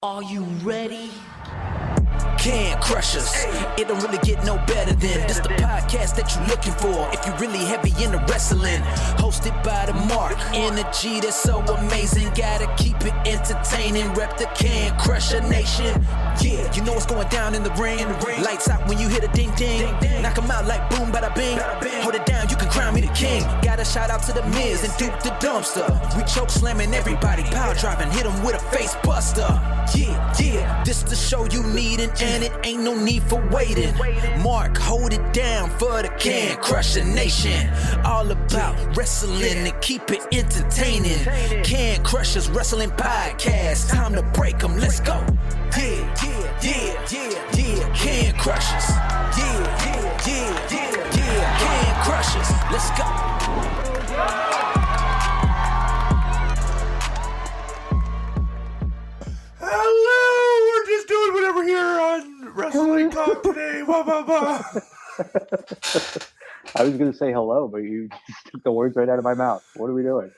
Are you ready? Can't crush us. It don't really get no better than this the podcast that you're looking for. If you're really heavy into wrestling, hosted by the Mark. Energy that's so amazing. Gotta keep it entertaining. Rep the Can Crusher Nation. Yeah, you know what's going down in the ring. Lights out when you hit a ding ding. Knock 'em out like boom, bada bing. Hold it down, you can crown me the king. Gotta shout out to the Miz and Duke the Dumpster. We choke slamming everybody, power driving, hit 'em with a face buster. Yeah, this the show you need, and it ain't no need for waiting. Mark, hold it down for the Can Crusher Nation. All about wrestling and keep it entertaining. Can Crushers Wrestling Podcast. Time to break 'em, let's go. Yeah. Can Crushers. Yeah. Can Crushers, let's go. Hello, we're just doing whatever here on Wrestling Talk today. Blah, blah, blah. I was going to say hello, but you just took the words right out of my mouth. What are we doing?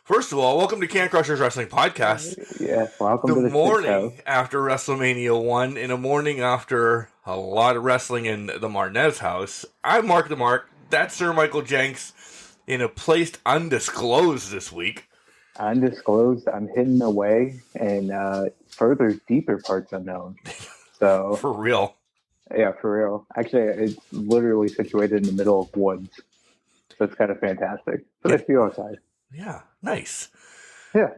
First of all, welcome to Can Crushers Wrestling Podcast. Yeah, welcome to the morning after WrestleMania 1, in a morning after a lot of wrestling in the Martinez house. I'm Mark the Mark. That's Sir Michael Jenks in a place undisclosed this week. Undisclosed, I'm hidden away, and further deeper parts unknown. So For real. Yeah, for real. Actually, it's literally situated in the middle of woods. So it's kind of fantastic. But I feel outside. Yeah, nice. Yeah.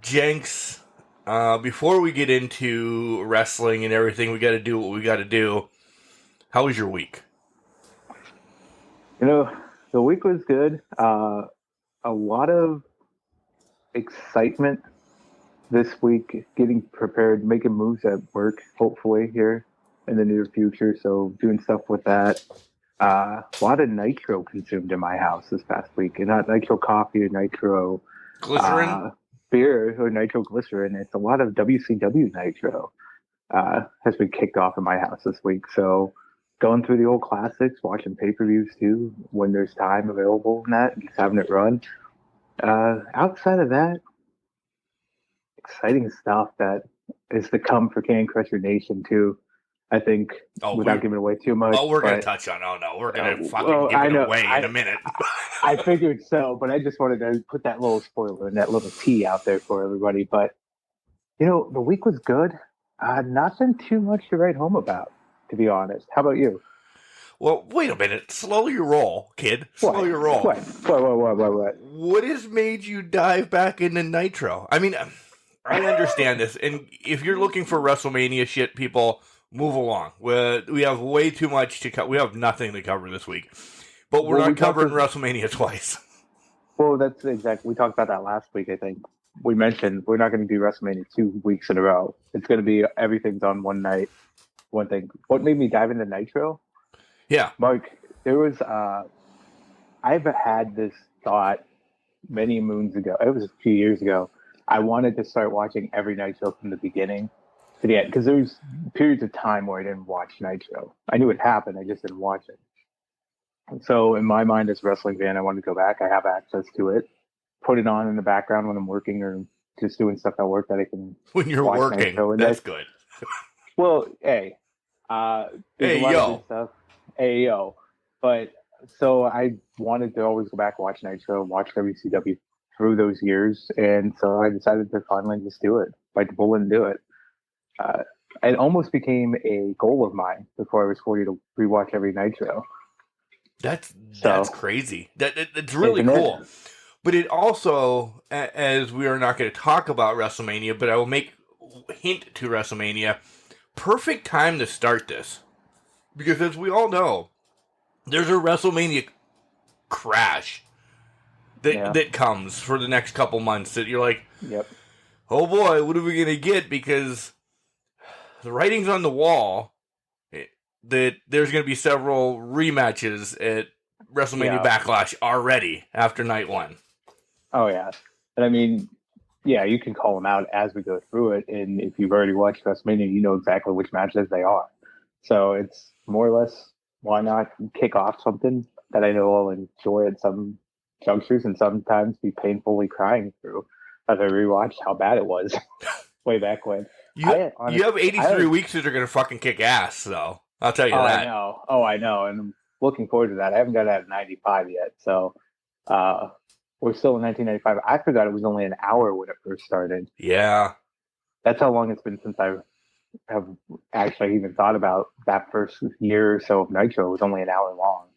Jenks, before we get into wrestling and everything, we got to do what we got to do. How was your week? You know, the week was good. A lot of excitement this week, getting prepared, making moves at work, hopefully, here in the near future. So doing stuff with that. A lot of nitro consumed in my house this past week. And not nitro coffee or nitro Glycerin? Beer or nitro glycerin. It's a lot of WCW nitro has been kicked off in my house this week. So going through the old classics, watching pay-per-views too, when there's time available in that, and just having it run. Outside of that, exciting stuff that is to come for Can Crusher Nation too. I think without giving away too much. Oh, we're going to touch on. Oh, no. We're going to fucking give it away in a minute. I figured so, but I just wanted to put that little spoiler and that little tea out there for everybody. But, you know, the week was good. Nothing too much to write home about, to be honest. How about you? Well, wait a minute. Slow your roll, kid. Slow your roll. What? What has made you dive back into Nitro? I mean, I understand this. And if you're looking for WrestleMania shit, people, move along. We have way too much to cover. We have nothing to cover this week. But we're not covering WrestleMania twice. Well, that's exactly. We talked about that last week, I think. We mentioned we're not going to do WrestleMania 2 weeks in a row. It's going to be everything's on one night, one thing. What made me dive into Nitro? Yeah. Mark, there was, I've had this thought many moons ago. It was a few years ago. I wanted to start watching every Nitro from the beginning to the end, because there's periods of time where I didn't watch Nitro. I knew it happened, I just didn't watch it. And so in my mind as a wrestling fan, I wanted to go back. I have access to it. Put it on in the background when I'm working or just doing stuff at work that I can when you're watch working. Nitro. That's good. Well, hey. Hey, yo. Stuff. Hey, yo. But so I wanted to always go back, watch Nitro, watch WCW through those years. And so I decided to finally just do it. Bite the bullet and do it. It almost became a goal of mine before I was 40 to rewatch every Nitro. That's crazy. It's really cool. But it also, as we are not going to talk about WrestleMania, but I will make hint to WrestleMania, perfect time to start this. Because as we all know, there's a WrestleMania crash that comes for the next couple months that you're like, yep. Oh boy, what are we going to get? Because the writing's on the wall that there's going to be several rematches at WrestleMania Backlash already after night one. Oh, yeah. And I mean, yeah, you can call them out as we go through it. And if you've already watched WrestleMania, you know exactly which matches they are. So it's more or less, why not kick off something that I know I'll enjoy at some junctures and sometimes be painfully crying through as I rewatch how bad it was way back when. You have 83 weeks that are going to fucking kick ass, though. I'll tell you that. I know. I know. And I'm looking forward to that. I haven't got out of 95 yet. So we're still in 1995. I forgot it was only an hour when it first started. Yeah. That's how long it's been since I have actually even thought about that first year or so of Nitro. It was only an hour long.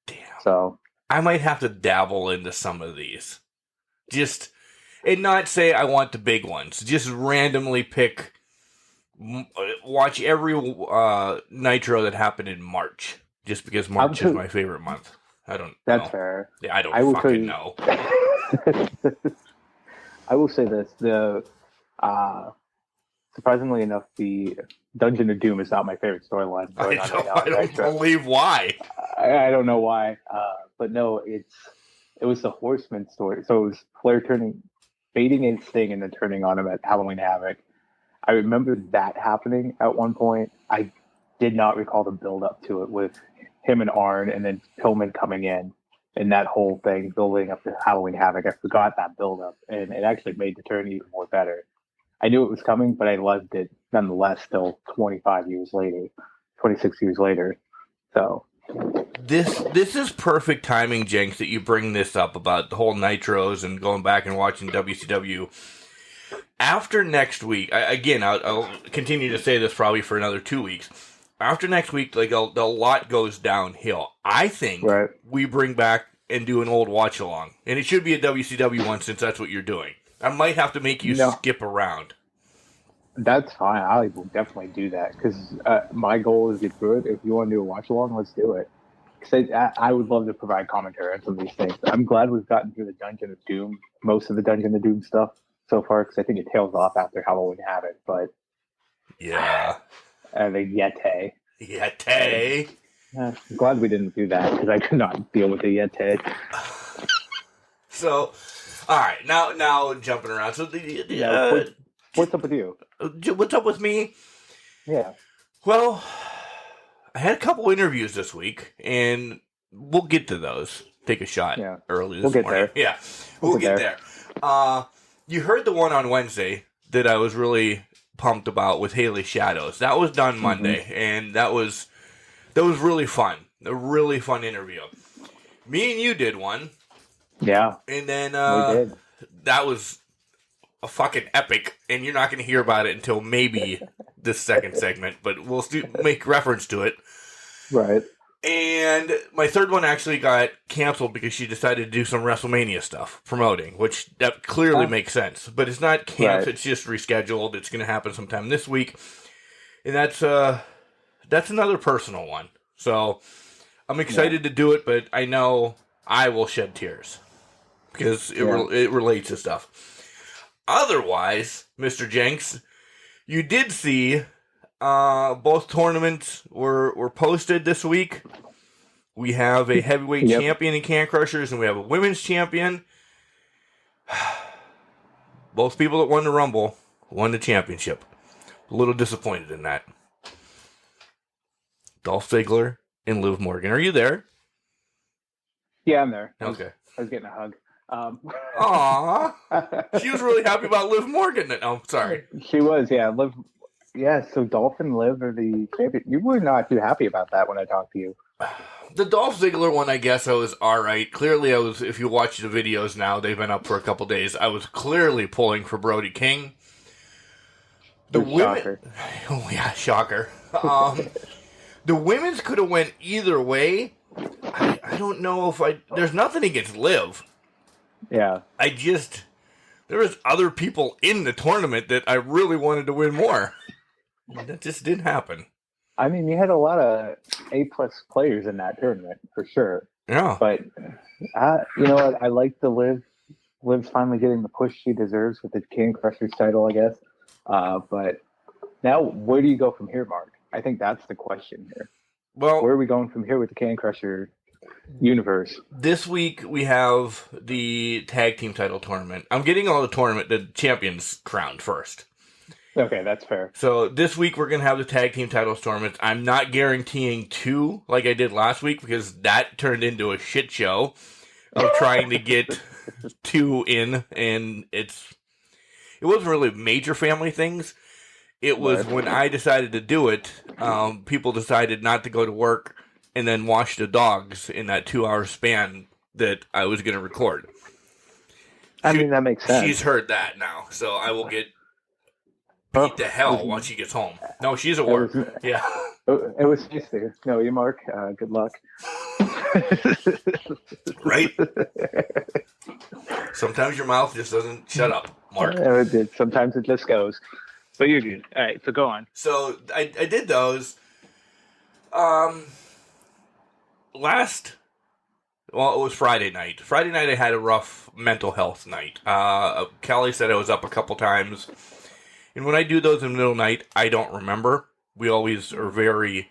Damn. So I might have to dabble into some of these. Just, and not say I want the big ones. Just randomly pick, watch every Nitro that happened in March. Just because March is my favorite month. I don't know. That's fair. Yeah, I don't fucking know. I will say this. Surprisingly enough, the Dungeon of Doom is not my favorite storyline. I don't believe why. I don't know why. But no, it was the Horseman story. So it was Flair baiting in Sting and then turning on him at Halloween Havoc. I remember that happening at one point. I did not recall the build up to it with him and Arn and then Pillman coming in and that whole thing building up to Halloween Havoc. I forgot that build up, and it actually made the turn even more better. I knew it was coming, but I loved it nonetheless still 26 years later. So this is perfect timing, Jenks, that you bring this up about the whole Nitros and going back and watching WCW. After next week, I'll continue to say this probably for another 2 weeks. After next week, like a lot goes downhill. I think we bring back and do an old watch along, and it should be a WCW one since that's what you're doing. I might have to make you skip around. That's fine. I will definitely do that because my goal is to get through it. If you want to do a watch along, let's do it. Because I would love to provide commentary on some of these things. I'm glad we've gotten through the Dungeon of Doom, most of the Dungeon of Doom stuff so far, because I think it tails off after Halloween Havoc. But yeah, the Yeti. I'm glad we didn't do that because I could not deal with the Yeti. So. All right, now jumping around. So, what's up with you? What's up with me? Yeah. Well, I had a couple interviews this week, and we'll get to those. Take a shot early this morning. There. Yeah, we'll get there. You heard the one on Wednesday that I was really pumped about with Haley Shadows. That was done Monday, and that was really fun. A really fun interview. Me and you did one. Yeah. And then that was a fucking epic, and you're not going to hear about it until maybe this second segment, but we'll make reference to it. Right. And my third one actually got canceled because she decided to do some WrestleMania stuff, promoting, which that clearly makes sense. But it's not canceled, It's just rescheduled. It's going to happen sometime this week. And that's another personal one. So I'm excited to do it, but I know I will shed tears. Because it relates to stuff. Otherwise, Mr. Jenks, you did see both tournaments were posted this week. We have a heavyweight champion in Can Crushers, and we have a women's champion. Both people that won the Rumble won the championship. A little disappointed in that. Dolph Ziggler and Liv Morgan. Are you there? Yeah, I'm there. Okay. I was getting a hug. Aww. She was really happy about Liv Morgan. Oh, sorry. She was, yeah. Liv. Yeah, so Dolph and Liv are the champion. You were not too happy about that when I talked to you. The Dolph Ziggler one, I guess I was alright. Clearly, if you watch the videos now, they've been up for a couple days. I was clearly pulling for Brody King. The women. Shocker. Oh, yeah, shocker. The women's could have went either way. I don't know if there's nothing against Liv. Yeah. There was other people in the tournament that I really wanted to win more. That just didn't happen. I mean, you had a lot of A-plus players in that tournament, for sure. Yeah. But, you know what? I like the Liv. Liv's finally getting the push she deserves with the King Crushers title, I guess. But now, where do you go from here, Mark? I think that's the question here. Well, where are we going from here with the Can Crusher universe? This week we have the tag team title tournament. I'm getting all the champions crowned first. Okay, that's fair. So this week we're going to have the tag team titles tournament. I'm not guaranteeing 2 like I did last week because that turned into a shit show of trying to get 2 in, and it wasn't really major family things. It was when I decided to do it, people decided not to go to work and then watch the dogs in that 2-hour span that I was going to record. I mean, that makes sense. She's heard that now, so I will get beat to hell once she gets home. No, she's at work. Yeah. It was nice there. No, you, Mark. Good luck. Right? Sometimes your mouth just doesn't shut up, Mark. Sometimes it just goes. But you're good. All right, so go on. So I did those. It was Friday night. Friday night I had a rough mental health night. Kelly said I was up a couple times. And when I do those in the middle of the night, I don't remember. We always are very,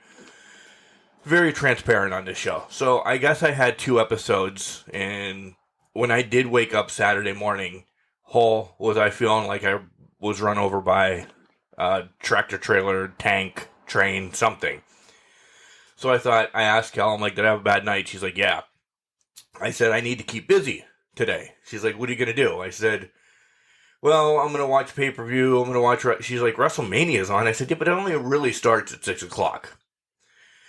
very transparent on this show. So I guess I had 2 episodes, and when I did wake up Saturday morning, was I feeling like I was run over by a tractor trailer, tank, train, something. So I asked Kel, I'm like, did I have a bad night? She's like, yeah. I said, I need to keep busy today. She's like, what are you going to do? I said, well, I'm going to watch pay-per-view. I'm going to watch... She's like, WrestleMania's on. I said, yeah, but it only really starts at 6 o'clock.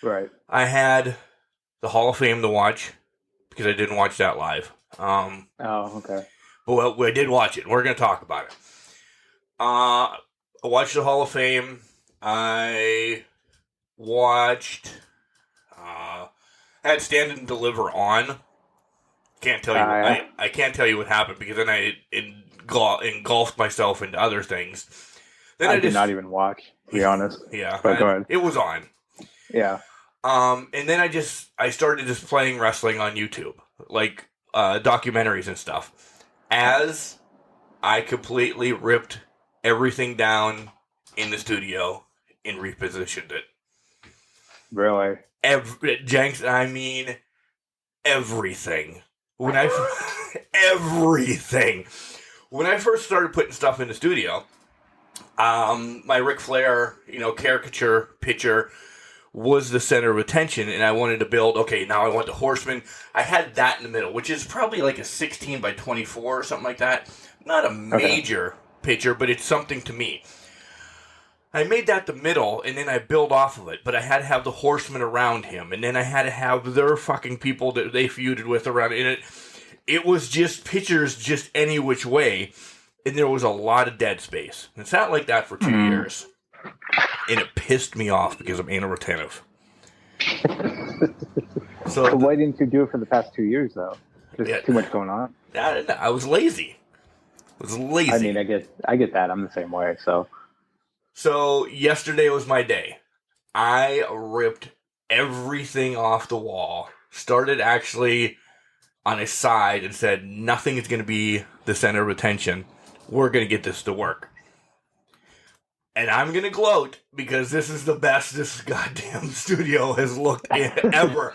Right. I had the Hall of Fame to watch because I didn't watch that live. Okay. But I did watch it. We're going to talk about it. I watched the Hall of Fame. I watched... I had Stand and Deliver on. Can't tell you. I can't tell you what happened because then I engulfed myself into other things. Then I did not even watch, to be honest. Yeah, but go ahead. It was on. Yeah. And then I started just playing wrestling on YouTube, like documentaries and stuff. As I completely ripped everything down in the studio and repositioned it. Really? Jenks, I mean everything. Everything. When I first started putting stuff in the studio, my Ric Flair, caricature picture was the center of attention, and I wanted to build, okay, now I want the Horseman. I had that in the middle, which is probably like a 16 by 24 or something like that. Not a major picture, but it's something to me. I made that the middle, and then I built off of it, but I had to have the Horsemen around him, and then I had to have their fucking people that they feuded with around it. It was just pictures just any which way, and there was a lot of dead space. And it's not like that for 2 years. And it pissed me off because I'm anal retentive. So why didn't you do it for the past 2 years, though? Just too much going on? I was lazy. I mean, I get that. I'm the same way, So yesterday was my day. I ripped everything off the wall. Started actually on a side and said, nothing is going to be the center of attention. We're going to get this to work. And I'm going to gloat because this is the best this goddamn studio has looked ever.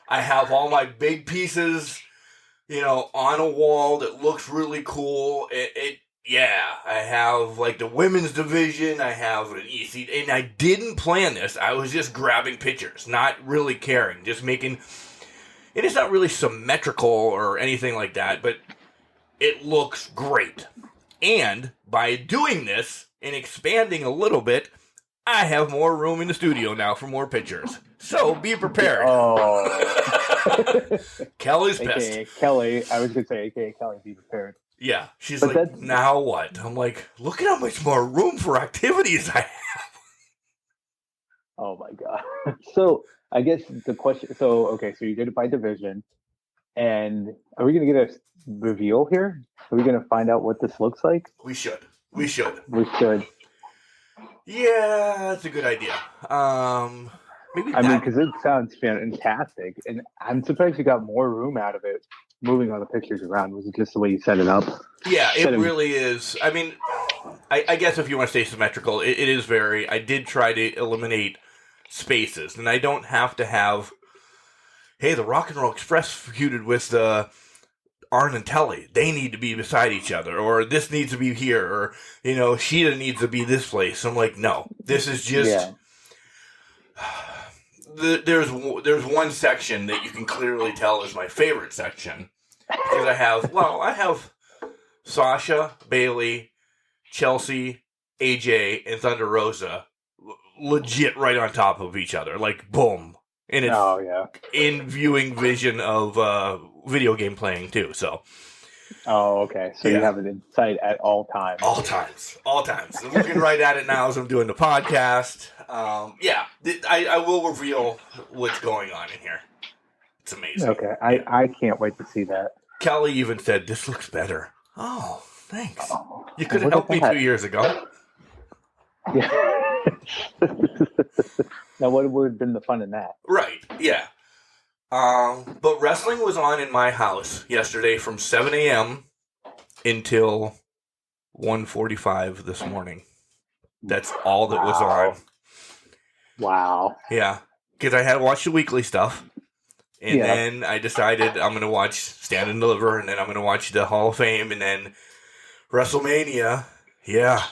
I have all my big pieces, on a wall that looks really cool. I have like the women's division. I have an EC, and I didn't plan this. I was just grabbing pictures, not really caring, just making. And it's not really symmetrical or anything like that, but it looks great. And by doing this and expanding a little bit, I have more room in the studio now for more pictures. So be prepared. Oh. Kelly's pissed. AKA Kelly. I was going to say, AKA Kelly, be prepared. Yeah. She's like, now what? I'm like, look at how much more room for activities I have. Oh, my God. So I guess the question, so you did it by division. And are we going to get a reveal here? Are we going to find out what this looks like? We should. Yeah, that's a good idea. Maybe because it sounds fantastic, and I'm surprised you got more room out of it. Moving all the pictures around, was it just the way you set it up? Yeah, it really is. I mean, I guess if you want to stay symmetrical, it is very. I did try to eliminate spaces, and I don't have to have. Hey, the Rock and Roll Express feuded with Arn and Telly. They need to be beside each other, or this needs to be here, or Sheeta needs to be this place. I'm like, no, this is just. Yeah. There's one section that you can clearly tell is my favorite section because I have Sasha, Bailey, Chelsea, AJ and Thunder Rosa legit right on top of each other, like boom, and it's in viewing vision of video game playing too. So, okay. So you have it in sight at all times. All times. I'm looking right at it now as I'm doing the podcast. I will reveal what's going on in here. It's amazing. Okay, I can't wait to see that. Kelly even said, "This looks better." Oh, thanks. You could have helped me 2 years ago. Yeah. Now, what would have been the fun in that? Right, yeah. But wrestling was on in my house yesterday from 7 a.m. until 1:45 this morning. That's all that was on. Wow. Yeah, because I had to watch the weekly stuff. And then I decided I'm going to watch Stand and Deliver, and then I'm going to watch the Hall of Fame, and then WrestleMania. Yeah.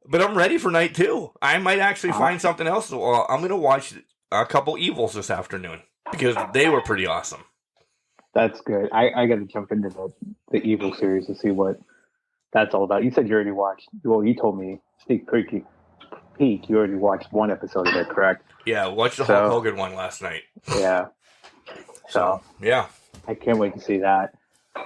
But I'm ready for night 2. I might actually find something else. Well, I'm going to watch a couple Evils this afternoon because they were pretty awesome. That's good. I got to jump into the Evil series to see what that's all about. You said you already watched. Well, you told me sneak peek. You already watched one episode of it, correct? Yeah, watched the Hulk Hogan one last night. Yeah. So yeah, I can't wait to see that.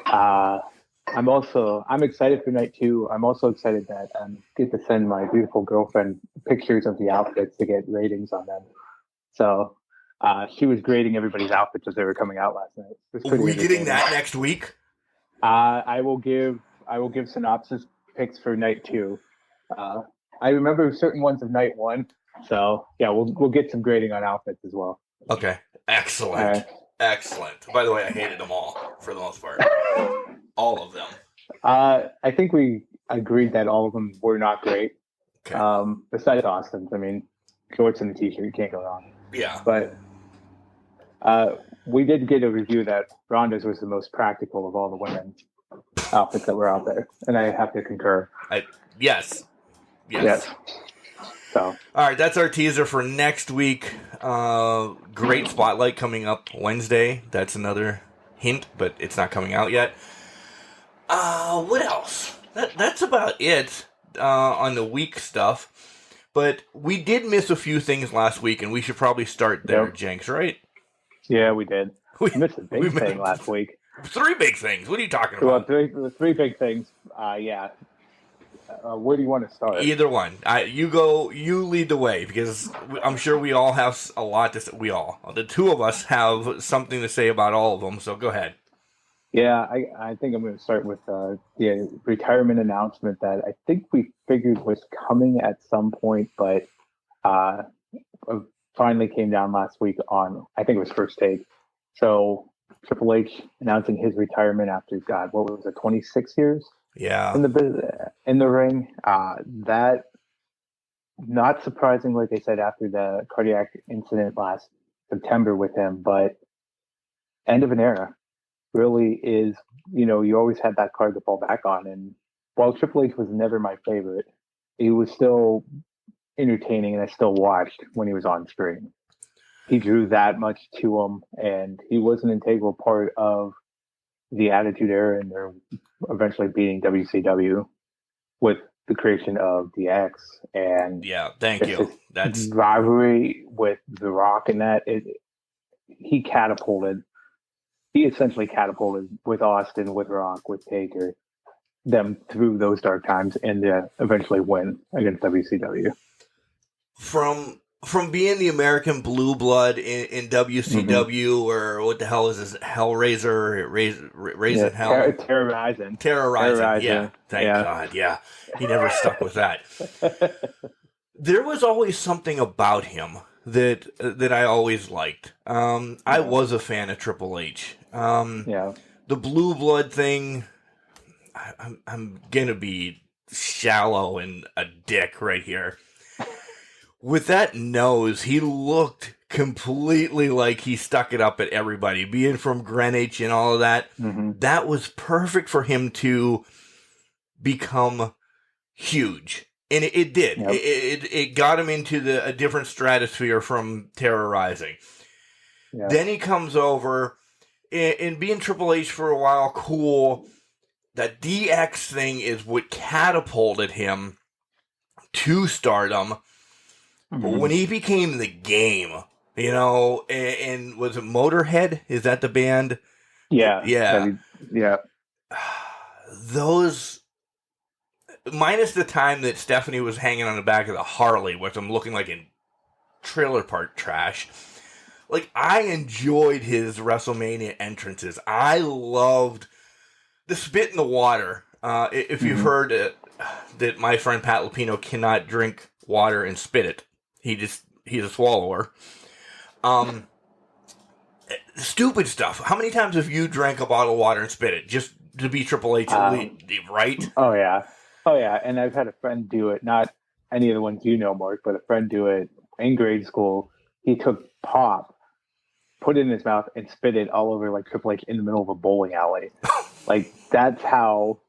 I'm excited for night 2. I'm also excited that I get to send my beautiful girlfriend pictures of the outfits to get ratings on them. So she was grading everybody's outfits as they were coming out last night. Are we getting that next week? I will give synopsis picks for night 2. I remember certain ones of night 1. So yeah, we'll get some grading on outfits as well. Okay, excellent. Excellent. By the way, I hated them all for the most part. All of them. I think we agreed that all of them were not great. Okay. Besides Austin's, I mean, shorts and a t-shirt, you can't go wrong. Yeah. But we did get a review that Ronda's was the most practical of all the women's outfits that were out there, and I have to concur. Yes. So, all right, that's our teaser for next week. Great spotlight coming up Wednesday. That's another hint, but it's not coming out yet. What else? That's about it on the week stuff. But we did miss a few things last week, and we should probably start there, Jenks, right? Yeah, we did. We missed a big thing last week. 3 big things. What are you talking about? Well, three big things. Yeah. Where do you want to start? Either one. You lead the way, because I'm sure we all have a lot to say. The 2 of us have something to say about all of them, so go ahead. Yeah, I think I'm going to start with the retirement announcement that I think we figured was coming at some point, but finally came down last week on, I think it was First Take. So Triple H announcing his retirement after, God, what was it, 26 years? Yeah. In the ring. That, not surprising, like I said, after the cardiac incident last September with him, but end of an era. Really is, you always had that card to fall back on. And while Triple H was never my favorite, he was still entertaining, and I still watched when he was on screen. He drew that much to him, and he was an integral part of the Attitude Era, and they're eventually beating WCW with the creation of DX. And thank you. That's rivalry with The Rock, and that he essentially catapulted with Austin, with Rock, with Taker, them through those dark times, and eventually win against WCW. From being the American blue blood in WCW, or what the hell is this, Hellraiser, Raising Hell? Terrorizing. Yeah, thank God, yeah. He never stuck with that. There was always something about him that I always liked. I was a fan of Triple H. The blue blood thing, I'm gonna be shallow and a dick right here. With that nose, he looked completely like he stuck it up at everybody. Being from Greenwich and all of that, that was perfect for him to become huge. And it did. Yep. It got him into a different stratosphere from terrorizing. Yep. Then he comes over, and being Triple H for a while, cool. That DX thing is what catapulted him to stardom. When he became the Game, and was it Motorhead? Is that the band? Yeah. Yeah. Yeah. Those, minus the time that Stephanie was hanging on the back of the Harley with him looking like in trailer park trash. Like, I enjoyed his WrestleMania entrances. I loved the spit in the water. If you've heard that my friend Pat Lupino cannot drink water and spit it. He's a swallower. Stupid stuff. How many times have you drank a bottle of water and spit it just to be Triple H elite, right? Oh yeah. And I've had a friend do it. Not any of the ones you know, Mark, but a friend do it in grade school. He took pop, put it in his mouth, and spit it all over like Triple H in the middle of a bowling alley. Like, that's how.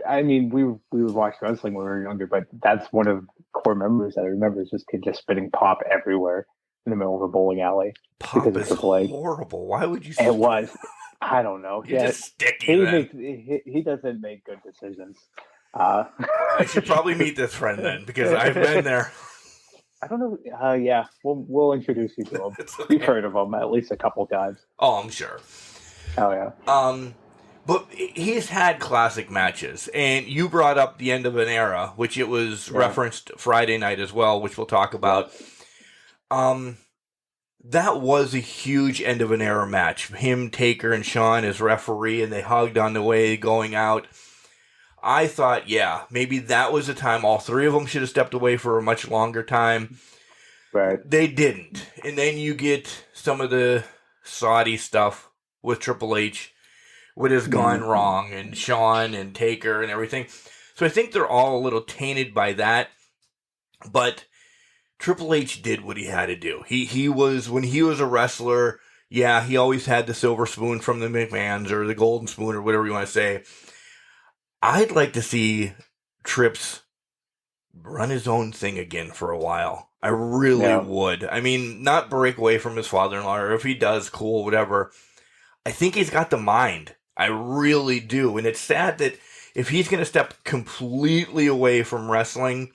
I mean, we would watch wrestling when we were younger, but that's one of the core memories that I remember is just kid just spitting pop everywhere in the middle of a bowling alley. Pop is horrible. Why would you? It was. I don't know. You're just sticky. He doesn't make good decisions. I should probably meet this friend then because I've been there. I don't know. Yeah, we'll introduce you to him. Okay. You've heard of him at least a couple times. Oh, I'm sure. Oh yeah. But he's had classic matches, and you brought up the end of an era, which it was referenced Friday night as well, which we'll talk about. That was a huge end of an era match. Him, Taker, and Shawn as referee, and they hugged on the way going out. I thought, yeah, maybe that was the time. All three of them should have stepped away for a much longer time. Right. They didn't. And then you get some of the Saudi stuff with Triple H, what has gone wrong, and Shawn and Taker and everything. So I think they're all a little tainted by that. But Triple H did what he had to do. He was, when he was a wrestler, yeah, he always had the silver spoon from the McMahons or the golden spoon or whatever you want to say. I'd like to see Trips run his own thing again for a while. I really would. I mean, not break away from his father-in-law, or if he does, cool, whatever. I think he's got the mind. I really do. And it's sad that if he's going to step completely away from wrestling,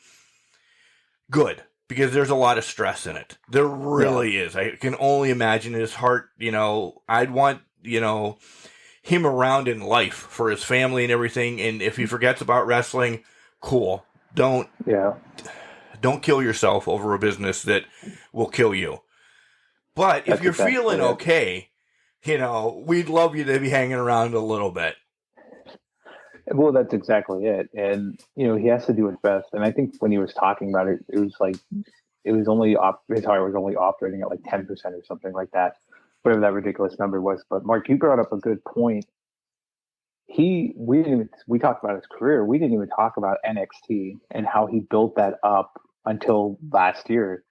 good. Because there's a lot of stress in it. There really is. I can only imagine his heart, I'd want, him around in life for his family and everything. And if he forgets about wrestling, cool. Don't kill yourself over a business that will kill you. But if you're feeling okay, we'd love you to be hanging around a little bit. Well, that's exactly it. And, he has to do his best. And I think when he was talking about it, it was like, his heart was only operating at like 10% or something like that, whatever that ridiculous number was. But Mark, you brought up a good point. We talked about his career. We didn't even talk about NXT and how he built that up until last year.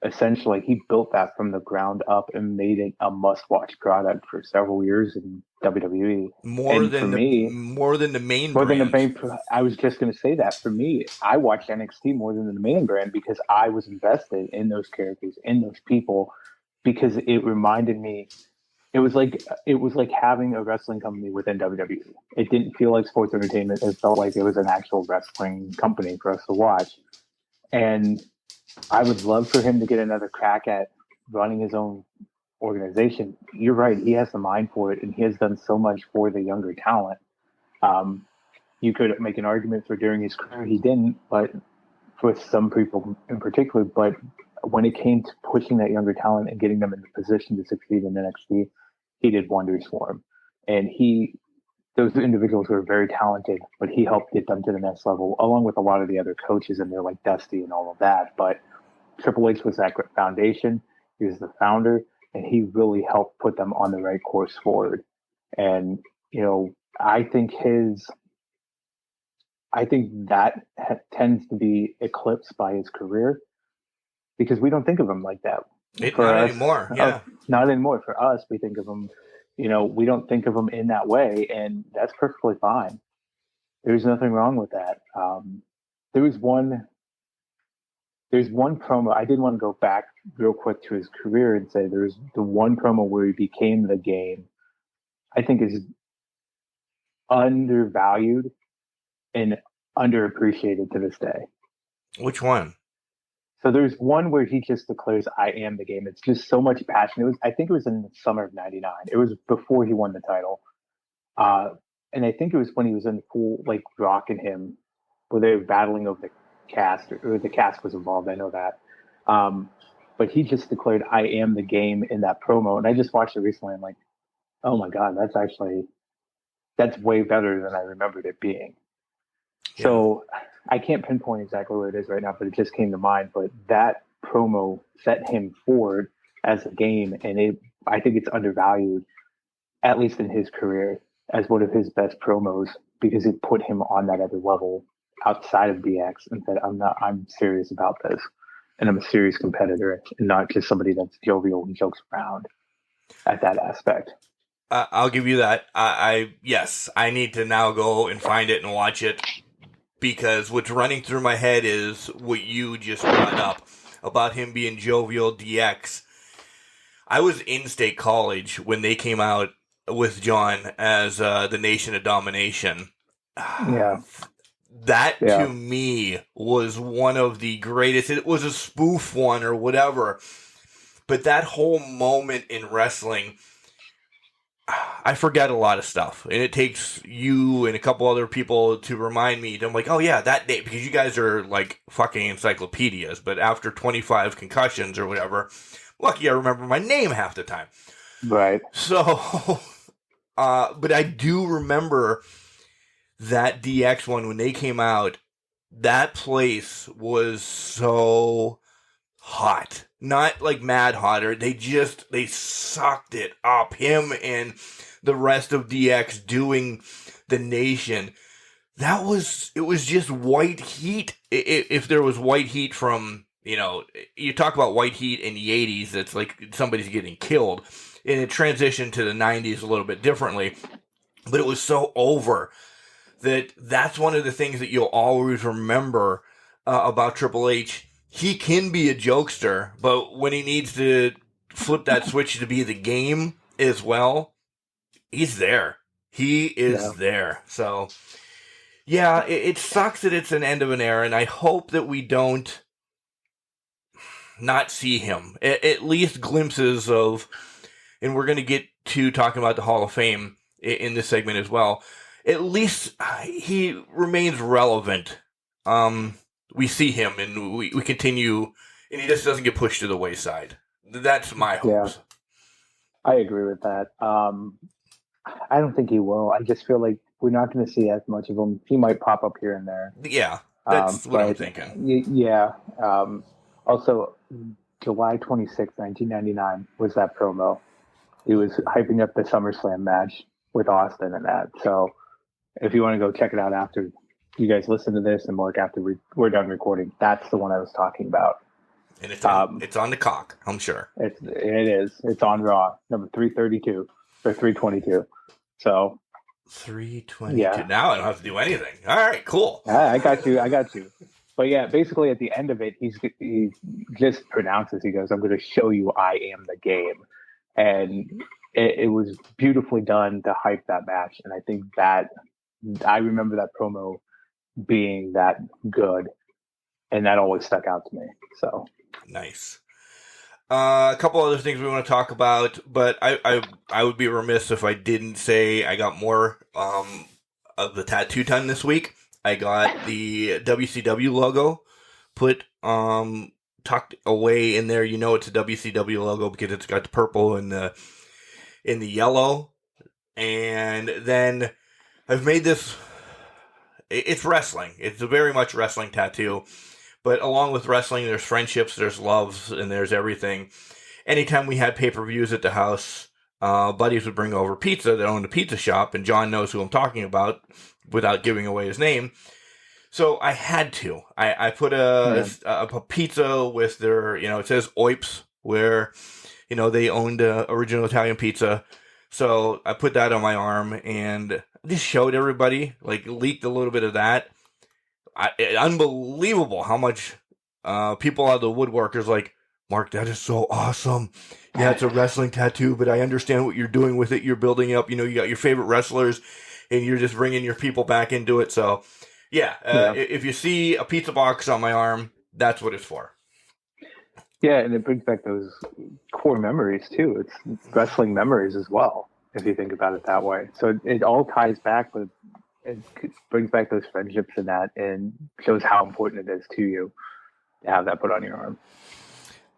Essentially, he built that from the ground up and made it a must-watch product for several years in WWE. More than the main brand. I was just going to say that. For me, I watched NXT more than the main brand because I was invested in those characters, in those people, because it reminded me. It was like having a wrestling company within WWE. It didn't feel like sports entertainment. It felt like it was an actual wrestling company for us to watch. And I would love for him to get another crack at running his own organization. You're right. He has the mind for it, and he has done so much for the younger talent. You could make an argument for during his career he didn't, but for some people in particular. But when it came to pushing that younger talent and getting them in the position to succeed in NXT, he did wonders for him. And those individuals were very talented, but he helped get them to the next level, along with a lot of the other coaches in there, like Dusty and all of that. But Triple H was that foundation. He was the founder, and he really helped put them on the right course forward. And, I think that tends to be eclipsed by his career because we don't think of him like that. Not anymore. Yeah. Not anymore. For us, we think of him, we don't think of him in that way, and that's perfectly fine. There's nothing wrong with that. There's one promo. I did want to go back real quick to his career and say there's the one promo where he became the Game. I think is undervalued and underappreciated to this day. Which one? So there's one where he just declares, "I am the game." It's just so much passion. I think it was in the summer of '99. It was before he won the title. Uh, and I think it was when he was in full, like, rocking him, where they were battling over the cast, or the cast was involved. I know that. Um, but he just declared, "I am the game" in that promo. And I just watched it recently. I'm like, oh my God, that's way better than I remembered it being. Yeah. So I can't pinpoint exactly where it is right now, but it just came to mind. But that promo set him forward as a game, and I think it's undervalued, at least in his career, as one of his best promos, because it put him on that other level outside of DX and said, I'm serious about this, and I'm a serious competitor, and not just somebody that's jovial and jokes around at that aspect. I'll give you that. Yes, I need to now go and find it and watch it, because what's running through my head is what you just brought up about him being jovial DX. I was in State College when they came out with John as the Nation of Domination. Yeah. That to me was one of the greatest. It was a spoof one or whatever, but that whole moment in wrestling, I forget a lot of stuff, and it takes you and a couple other people to remind me. I'm like, oh yeah, that day, because you guys are like fucking encyclopedias. But after 25 concussions or whatever, lucky I remember my name half the time. Right. So, but I do remember that DX one when they came out. That place was so hot, not like mad hotter. They sucked it up. Him and the rest of DX doing the Nation. It was just white heat. If there was white heat from, you talk about white heat in the 80s, it's like somebody's getting killed. And it transitioned to the 90s a little bit differently, but it was so over that's one of the things that you'll always remember about Triple H. He can be a jokester, but when he needs to flip that switch to be the game as well, he's there. He is there. So, yeah, it sucks that it's an end of an era, and I hope that we don't not see him. At least glimpses of, and we're going to get to talking about the Hall of Fame in this segment as well. At least he remains relevant. We see him, and we continue, and he just doesn't get pushed to the wayside. That's my hopes. Yeah, I agree with that. I don't think he will. I just feel like we're not going to see as much of him. He might pop up here and there. Yeah, that's what I'm thinking. Yeah. Also, July 26, 1999 was that promo. He was hyping up the SummerSlam match with Austin and that. So if you want to go check it out after you guys listen to this, and Mark, after we're done recording, that's the one I was talking about. And it's on the cock, I'm sure. It is. It's on Raw, number 332 or 322. So 322. Yeah. Now I don't have to do anything. All right, cool. I got you. But yeah, basically at the end of it, he just pronounces. He goes, "I'm going to show you I am the game," and it was beautifully done to hype that match. And I think that I remember that promo being that good, and that always stuck out to me. So nice. A couple other things we want to talk about, but I would be remiss if I didn't say I got more of the tattoo done this week. I got the WCW logo put tucked away in there. You know it's a WCW logo because it's got the purple and the yellow. And then I've made this. It's wrestling. It's a very much wrestling tattoo. But along with wrestling, there's friendships, there's loves, and there's everything. Anytime we had pay-per-views at the house, buddies would bring over pizza that owned a pizza shop, and John knows who I'm talking about without giving away his name. So I had to. I put a pizza with their, it says Oips, where, they owned original Italian pizza. So I put that on my arm and just showed everybody, leaked a little bit of that. Unbelievable how much people out of the woodworkers like, Mark, that is so awesome. Yeah, it's a wrestling tattoo, but I understand what you're doing with it. You're building up, you got your favorite wrestlers, and you're just bringing your people back into it. So, Yeah, if you see a pizza box on my arm, that's what it's for. Yeah, and it brings back those core memories too. It's wrestling memories as well, if you think about it that way. So it all ties back, but it brings back those friendships and that, and shows how important it is to you to have that put on your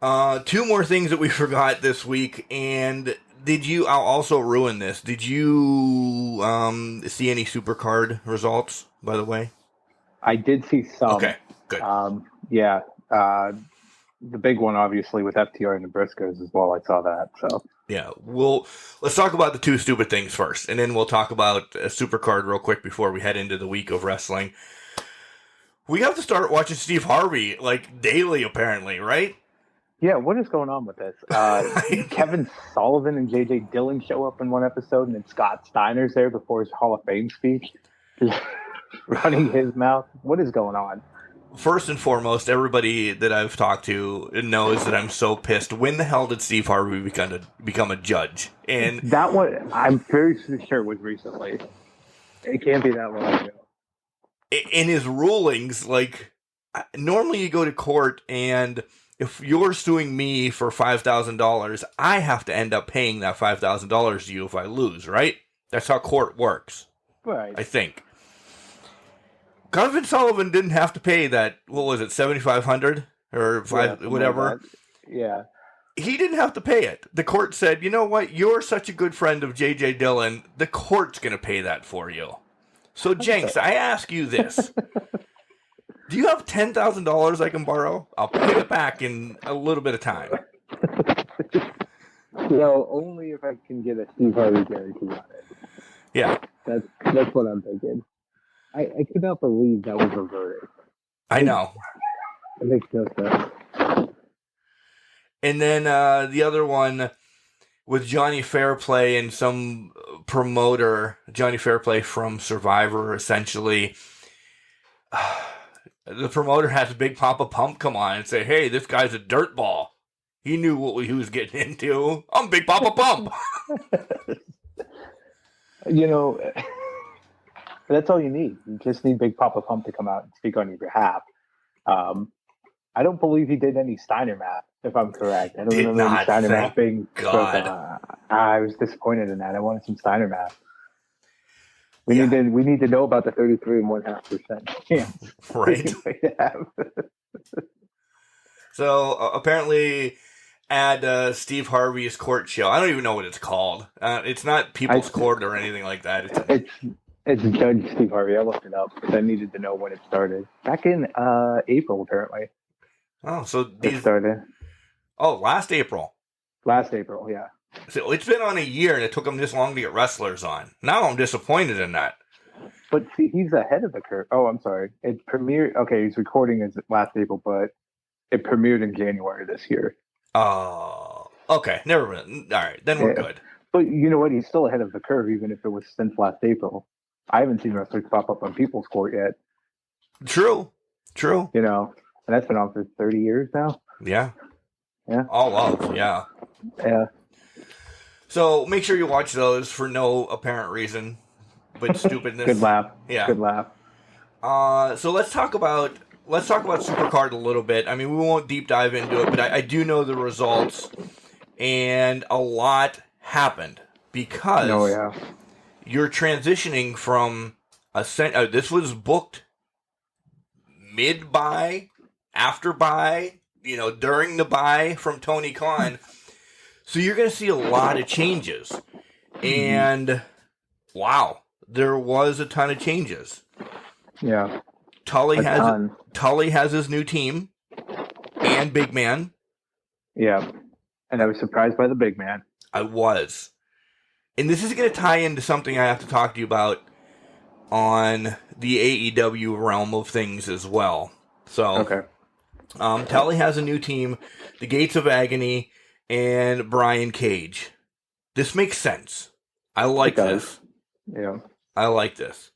arm. 2 more things that we forgot this week, and I'll also ruin this. Did you see any Supercard results, by the way? I did see some. Okay, good. Yeah. The big one, obviously, with FTR and the Briscoes as well. I saw that. So yeah, let's talk about the 2 stupid things first, and then we'll talk about a Supercard real quick before we head into the week of wrestling. We have to start watching Steve Harvey like daily, apparently, right? Yeah, what is going on with this? Kevin Sullivan and JJ Dillon show up in one episode, and then Scott Steiner's there before his Hall of Fame speech, running his mouth. What is going on? First and foremost, everybody that I've talked to knows that I'm so pissed. When the hell did Steve Harvey become a judge? And that one, I'm very sure it was recently. It can't be that long ago. In his rulings, like, normally you go to court, and if you're suing me for $5,000, I have to end up paying that $5,000 to you if I lose, right? That's how court works. Right. I think. Kevin Sullivan didn't have to pay that. What was it, $7,500 or whatever? Like yeah, he didn't have to pay it. The court said, "You know what? You're such a good friend of J.J. Dillon. The court's going to pay that for you." So, Jenks, I ask you this: do you have $10,000 I can borrow? I'll pay it back in a little bit of time. Only if I can get a Steve Harvey guarantee on it. Yeah, that's what I'm thinking. I could not believe that was a verdict. I know. It makes no sense. And then the other one with Johnny Fairplay and some promoter, Johnny Fairplay from Survivor, essentially. The promoter has Big Papa Pump come on and say, "Hey, this guy's a dirtball. He knew what he was getting into. I'm Big Papa Pump." That's all you need. You just need Big Papa Pump to come out and speak on your behalf. I don't believe he did any Steiner math, if I'm correct. I don't remember any Steiner math being spoken. I was disappointed in that. I wanted some Steiner math. We need to know about the 33.5% chance. Right. So apparently, at Steve Harvey's court show, I don't even know what it's called. It's not People's Court or anything like that. It's Judge Steve Harvey. I looked it up because I needed to know when it started. Back in April, apparently. Oh, so it started. Oh, last April. Last April, yeah. So it's been on a year, and it took him this long to get wrestlers on. Now I'm disappointed in that. But see, he's ahead of the curve. Oh, I'm sorry. It premiered. Okay, he's recording as last April, but it premiered in January this year. Oh, okay. Never mind. All right, then we're good. But you know what? He's still ahead of the curve, even if it was since last April. I haven't seen wrestlers pop up on People's Court yet. True. And that's been on for 30 years now. Yeah. Yeah. All of, yeah. Yeah. So make sure you watch those for no apparent reason, but stupidness. Good laugh. Yeah. Good laugh. So let's talk about Supercard a little bit. I mean, we won't deep dive into it, but I do know the results, and a lot happened because you're transitioning from this was booked mid-buy, after-buy, during the buy from Tony Khan. So you're going to see a lot of changes. And, wow, there was a ton of changes. Yeah. Tully has his new team and Big Man. Yeah. And I was surprised by the Big Man. I was. And this is going to tie into something I have to talk to you about on the AEW realm of things as well. So, okay. Tully has a new team, the Gates of Agony, and Brian Cage. This makes sense. I like this. Yeah. I like this.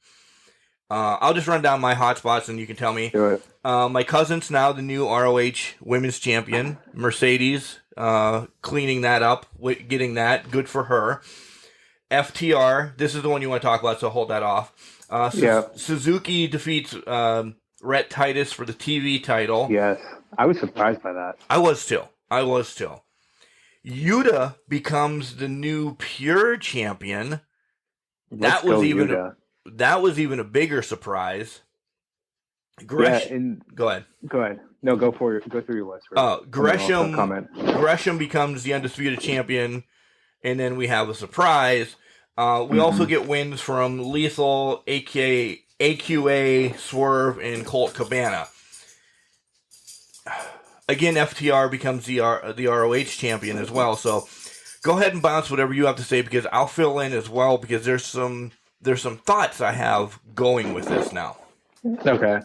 I'll just run down my hotspots and you can tell me. Do it. My cousin's now the new ROH Women's Champion. Mercedes cleaning that up, getting that. Good for her. FTR, this is the one you want to talk about, so hold that off. Suzuki defeats Rhett Titus for the TV title. Yes, I was surprised by that. I was too. Yuta becomes the new pure champion. That was even a bigger surprise. Go ahead. No, go through your list. Gresham becomes the undisputed champion, and then we have a surprise. We also get wins from Lethal, AQA, Swerve, and Colt Cabana. Again, FTR becomes the ROH champion as well. So go ahead and bounce whatever you have to say, because I'll fill in as well, because there's some thoughts I have going with this now. Okay.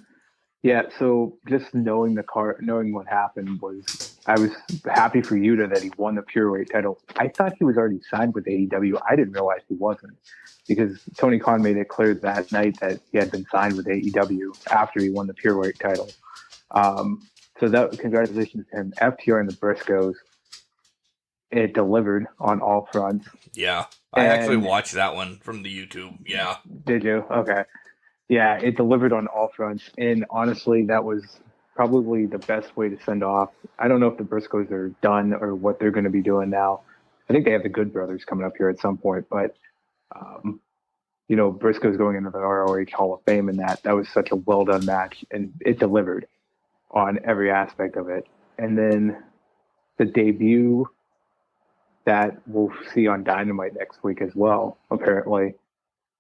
Yeah, so just knowing what happened I was happy for Yuta that he won the Pureweight title. I thought he was already signed with AEW. I didn't realize he wasn't, because Tony Khan made it clear that night that he had been signed with AEW after he won the Pureweight title. So congratulations to him. FTR and the Briscoes, it delivered on all fronts. Yeah, I actually watched that one from the YouTube. Yeah. Did you? Okay. Yeah, it delivered on all fronts, and honestly, that was probably the best way to send off. I don't know if the Briscoes are done or what they're going to be doing now. I think they have the Good Brothers coming up here at some point, but Briscoes going into the ROH Hall of Fame, and that was such a well done match, and it delivered on every aspect of it. And then the debut that we'll see on Dynamite next week as well, apparently,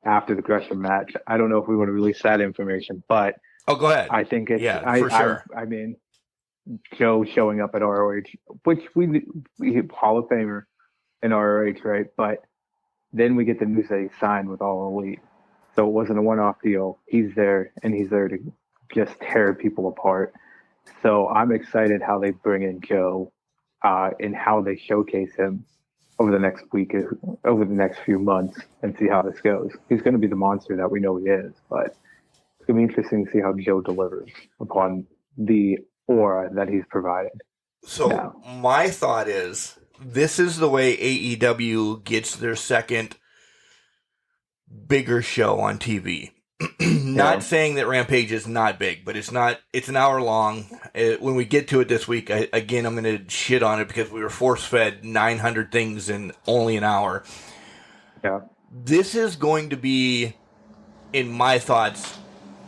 after the Gresham match. I don't know if we want to release that information, but go ahead. I think it's for sure. I mean, Joe showing up at ROH, which we Hall of Famer in ROH, right? But then we get the news that he signed with All Elite, so it wasn't a one-off deal. He's there, and he's there to just tear people apart. So I'm excited how they bring in Joe, and how they showcase him over the next few months, and see how this goes. He's going to be the monster that we know he is, but it's going to be interesting to see how Joe delivers upon the aura that he's provided. So my thought is, this is the way AEW gets their second bigger show on TV. Not saying that Rampage is not big, but it's not. It's an hour long. When we get to it this week, I'm going to shit on it because we were force-fed 900 things in only an hour. Yeah. This is going to be, in my thoughts,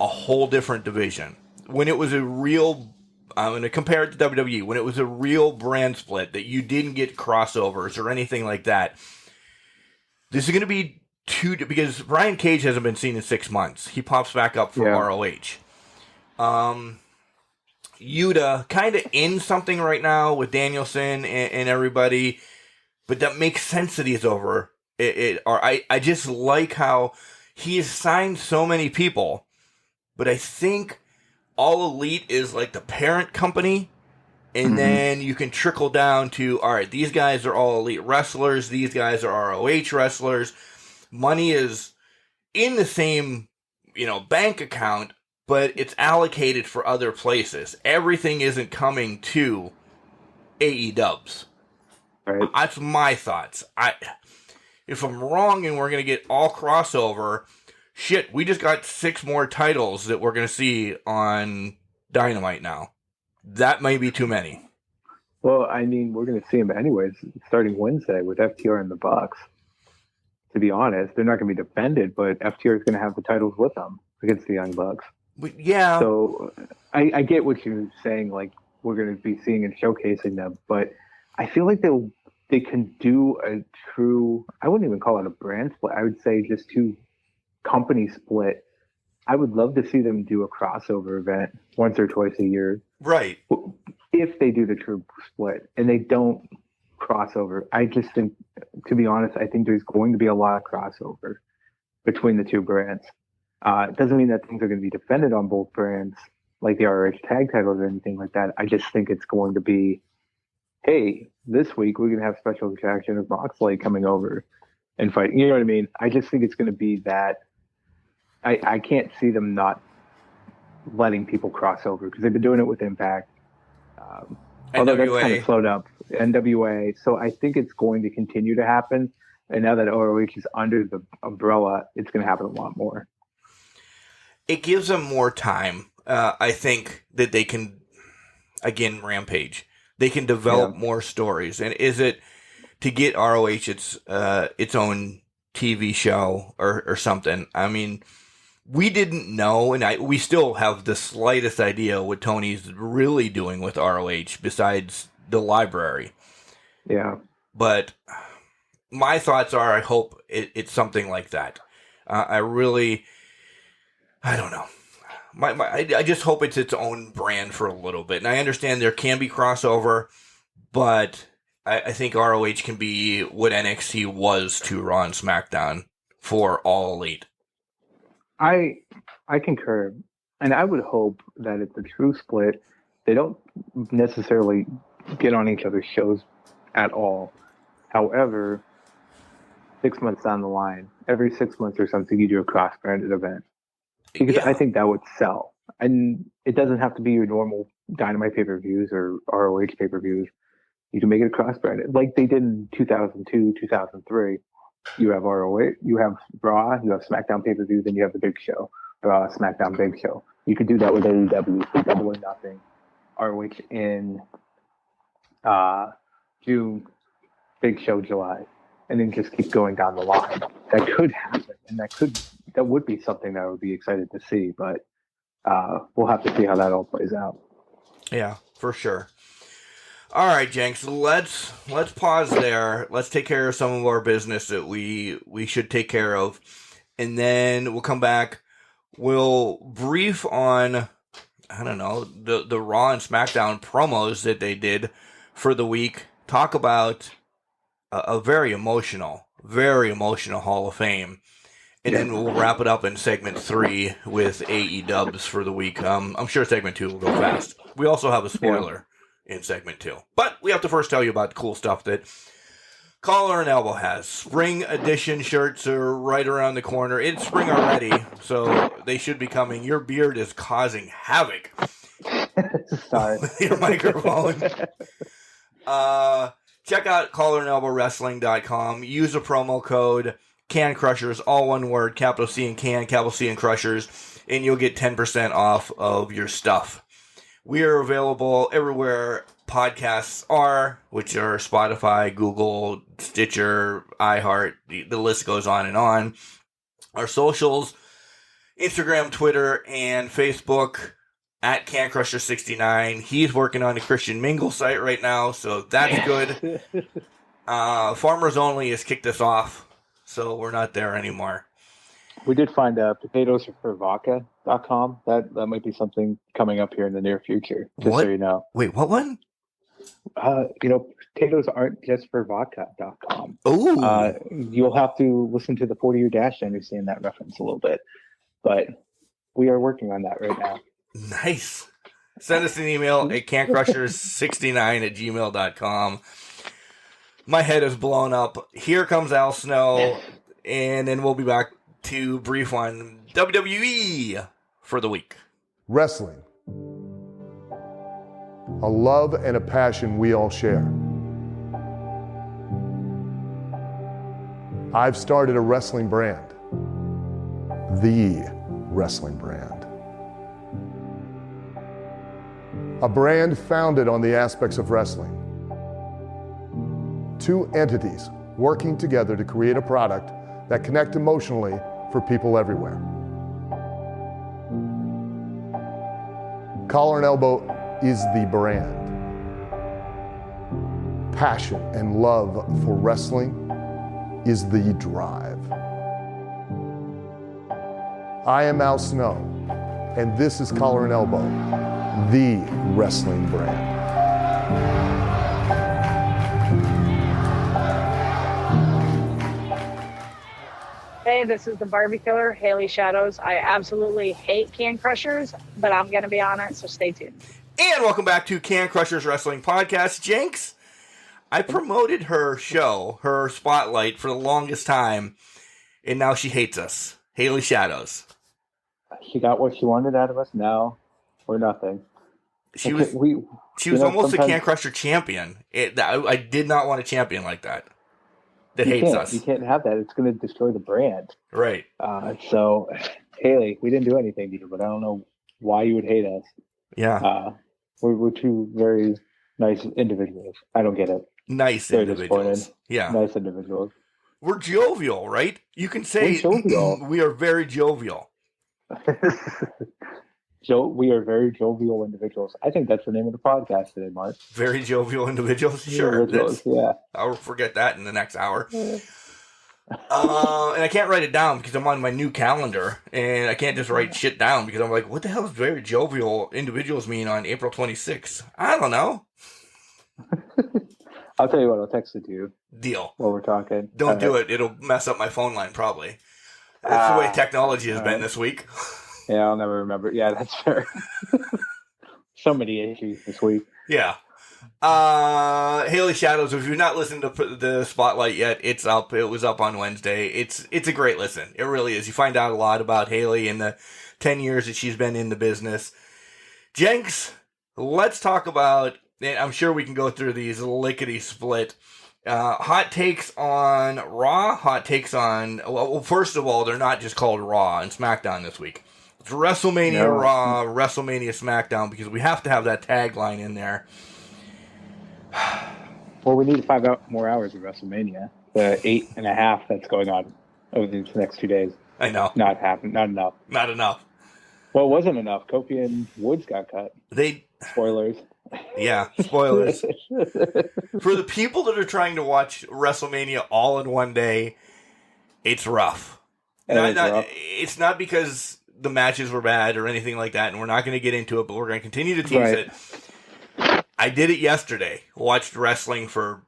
a whole different division. When it was a real, I'm going to compare it to WWE, when it was a real brand split that you didn't get crossovers or anything like that, this is going to be because Brian Cage hasn't been seen in 6 months. He pops back up for ROH. Yuta kind of in something right now with Danielson and everybody, but that makes sense that he's over. I just like how he has signed so many people, but I think All Elite is like the parent company, and then you can trickle down to, all right, these guys are All Elite wrestlers, these guys are ROH wrestlers. Money is in the same, bank account, but it's allocated for other places. Everything isn't coming to AEW. Right. That's my thoughts. If I'm wrong and we're going to get all crossover, shit, we just got 6 more titles that we're going to see on Dynamite now. That may be too many. Well, I mean, we're going to see them anyways, starting Wednesday with FTR and the Bucks. To be honest, they're not going to be defended, but FTR is going to have the titles with them against the Young Bucks. But yeah. So I get what you're saying, like we're going to be seeing and showcasing them, but I feel like they can do a true, I wouldn't even call it a brand split. I would say just 2 company split. I would love to see them do a crossover event once or twice a year. Right. If they do the true split and they don't crossover. I just think, to be honest, I think there's going to be a lot of crossover between the 2 brands. It doesn't mean that things are going to be defended on both brands, like the ROH tag titles or anything like that. I just think it's going to be, hey, this week we're going to have special attraction of Moxley coming over and fight. You know what I mean? I just think it's going to be that. I can't see them not letting people cross over because they've been doing it with Impact. Although that's kind of slowed up. NWA. So I think it's going to continue to happen. And now that ROH is under the umbrella, it's going to happen a lot more. it gives them more time. I think that they can, again, Rampage. They can develop more stories. And is it to get ROH its own TV show or something? I mean, we didn't know, and we still have the slightest idea what Tony's really doing with ROH besides the library. Yeah. But my thoughts are, I hope it's something like that. I don't know. I just hope it's its own brand for a little bit. And I understand there can be crossover, but I think ROH can be what NXT was to Raw and SmackDown for All Elite. I concur. And I would hope that it's a true split. They don't necessarily get on each other's shows at all. However, 6 months down the line, every 6 months or something, you do a cross-branded event. Because I think that would sell. And it doesn't have to be your normal Dynamite pay-per-views or ROH pay-per-views. You can make it cross-branded. Like they did in 2002, 2003. You have ROH, you have Raw, you have SmackDown pay-per-views, and you have the Big Show. Raw, SmackDown, Big Show. You could do that with AEW for Double or Nothing. ROH in June, Big Show July. And then just keep going down the line. That could happen, and that would be something that I would be excited to see. But we'll have to see how that all plays out. Yeah, for sure. All right, Jenks, let's pause there. Let's take care of some of our business that we should take care of, and then we'll come back. We'll brief on, I don't know, the Raw and SmackDown promos that they did for the week. Talk about a very emotional Hall of Fame. And then we'll wrap it up in segment 3 with AE dubs for the week. I'm sure segment 2 will go fast. We also have a spoiler in segment 2. But we have to first tell you about the cool stuff that Collar and Elbow has. Spring edition shirts are right around the corner. It's spring already, so they should be coming. Your beard is causing havoc with your microphone. Check out collarandelbowwrestling.com. Use the promo code Can Crushers, all one word, capital C and Can, capital C and Crushers, and you'll get 10% off of your stuff. We are available everywhere podcasts are, which are Spotify, Google, Stitcher, iHeart. The list goes on and on. Our socials, Instagram, Twitter, and Facebook. At CanCrusher69. He's working on the Christian Mingle site right now, so that's good. Farmers Only has kicked us off, so we're not there anymore. We did find potatoesforvodka.com. That might be something coming up here in the near future, just so you know. Wait, what one? Potatoes aren't just for vodka.com. Oh. You'll have to listen to the 40-year dash to understand that reference a little bit. But we are working on that right now. Nice. Send us an email at cancrushers69@gmail.com. My head is blown up. Here comes Al Snow, and then we'll be back to brief on WWE for the week. Wrestling. A love and a passion we all share. I've started a wrestling brand. The wrestling brand. A brand founded on the aspects of wrestling. Two entities working together to create a product that connect emotionally for people everywhere. Collar and Elbow is the brand. Passion and love for wrestling is the drive. I am Al Snow, and this is Collar and Elbow, the wrestling brand. Hey, this is the Barbie Killer, Haley Shadows. I absolutely hate Can Crushers, but I'm going to be on it, so stay tuned. And welcome back to Can Crushers Wrestling Podcast. Jenks, I promoted her show, her spotlight, for the longest time, and now she hates us. Haley Shadows. She got what she wanted out of us now. Or nothing. She was almost a Can Crusher champion. I did not want a champion like that. That hates us. You can't have that. It's going to destroy the brand. Right. So Haley, we didn't do anything to you, but I don't know why you would hate us. Yeah. We're two very nice individuals. I don't get it. Nice Very individuals. disappointed. Yeah. Nice individuals. We're jovial, right? You can say we are very jovial. We are very jovial individuals. I think that's the name of the podcast today, Mark. Very jovial individuals? Sure. Individuals, yeah. I'll forget that in the next hour. And I can't write it down because I'm on my new calendar, and I can't just write shit down because I'm like, what the hell does very jovial individuals mean on April 26th? I don't know. I'll tell you what, I'll text it to you. Deal. While we're talking. Don't do it. It'll mess up my phone line, probably. That's the way technology has been this week. Yeah, I'll never remember. Yeah, that's fair. So many issues this week. Yeah. Haley Shadows, if you've not listened to the Spotlight yet, it's up. It was up on Wednesday. It's a great listen. It really is. You find out a lot about Haley in the 10 years that she's been in the business. Jenks, let's talk about, and I'm sure we can go through these lickety-split. Hot takes on Raw, hot takes on, well, first of all, they're not just called Raw and SmackDown this week. It's WrestleMania Raw, WrestleMania SmackDown, because we have to have that tagline in there. Well, we need 5 more hours of WrestleMania. The 8.5 that's going on over these next 2 days. I know. Not enough. Not enough. Well, it wasn't enough. Kofi and Woods got cut. Spoilers. Yeah, spoilers. For the people that are trying to watch WrestleMania all in one day, it's rough. It's not because the matches were bad or anything like that, and we're not going to get into it, but we're going to continue to tease it. I did it yesterday. Watched wrestling for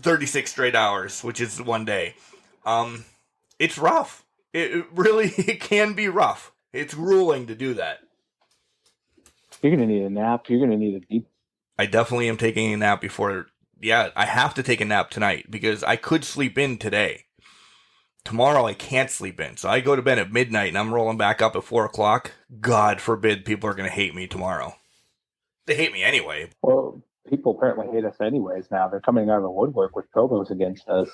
36 straight hours, which is one day. It's rough. It really can be rough. It's grueling to do that. You're going to need a nap. You're going to need a deep. I definitely am taking a nap before. Yeah, I have to take a nap tonight because I could sleep in today. Tomorrow I can't sleep in. So I go to bed at midnight and I'm rolling back up at 4 o'clock. God forbid people are going to hate me tomorrow. They hate me anyway. Well, people apparently hate us anyways now. They're coming out of the woodwork with promos against us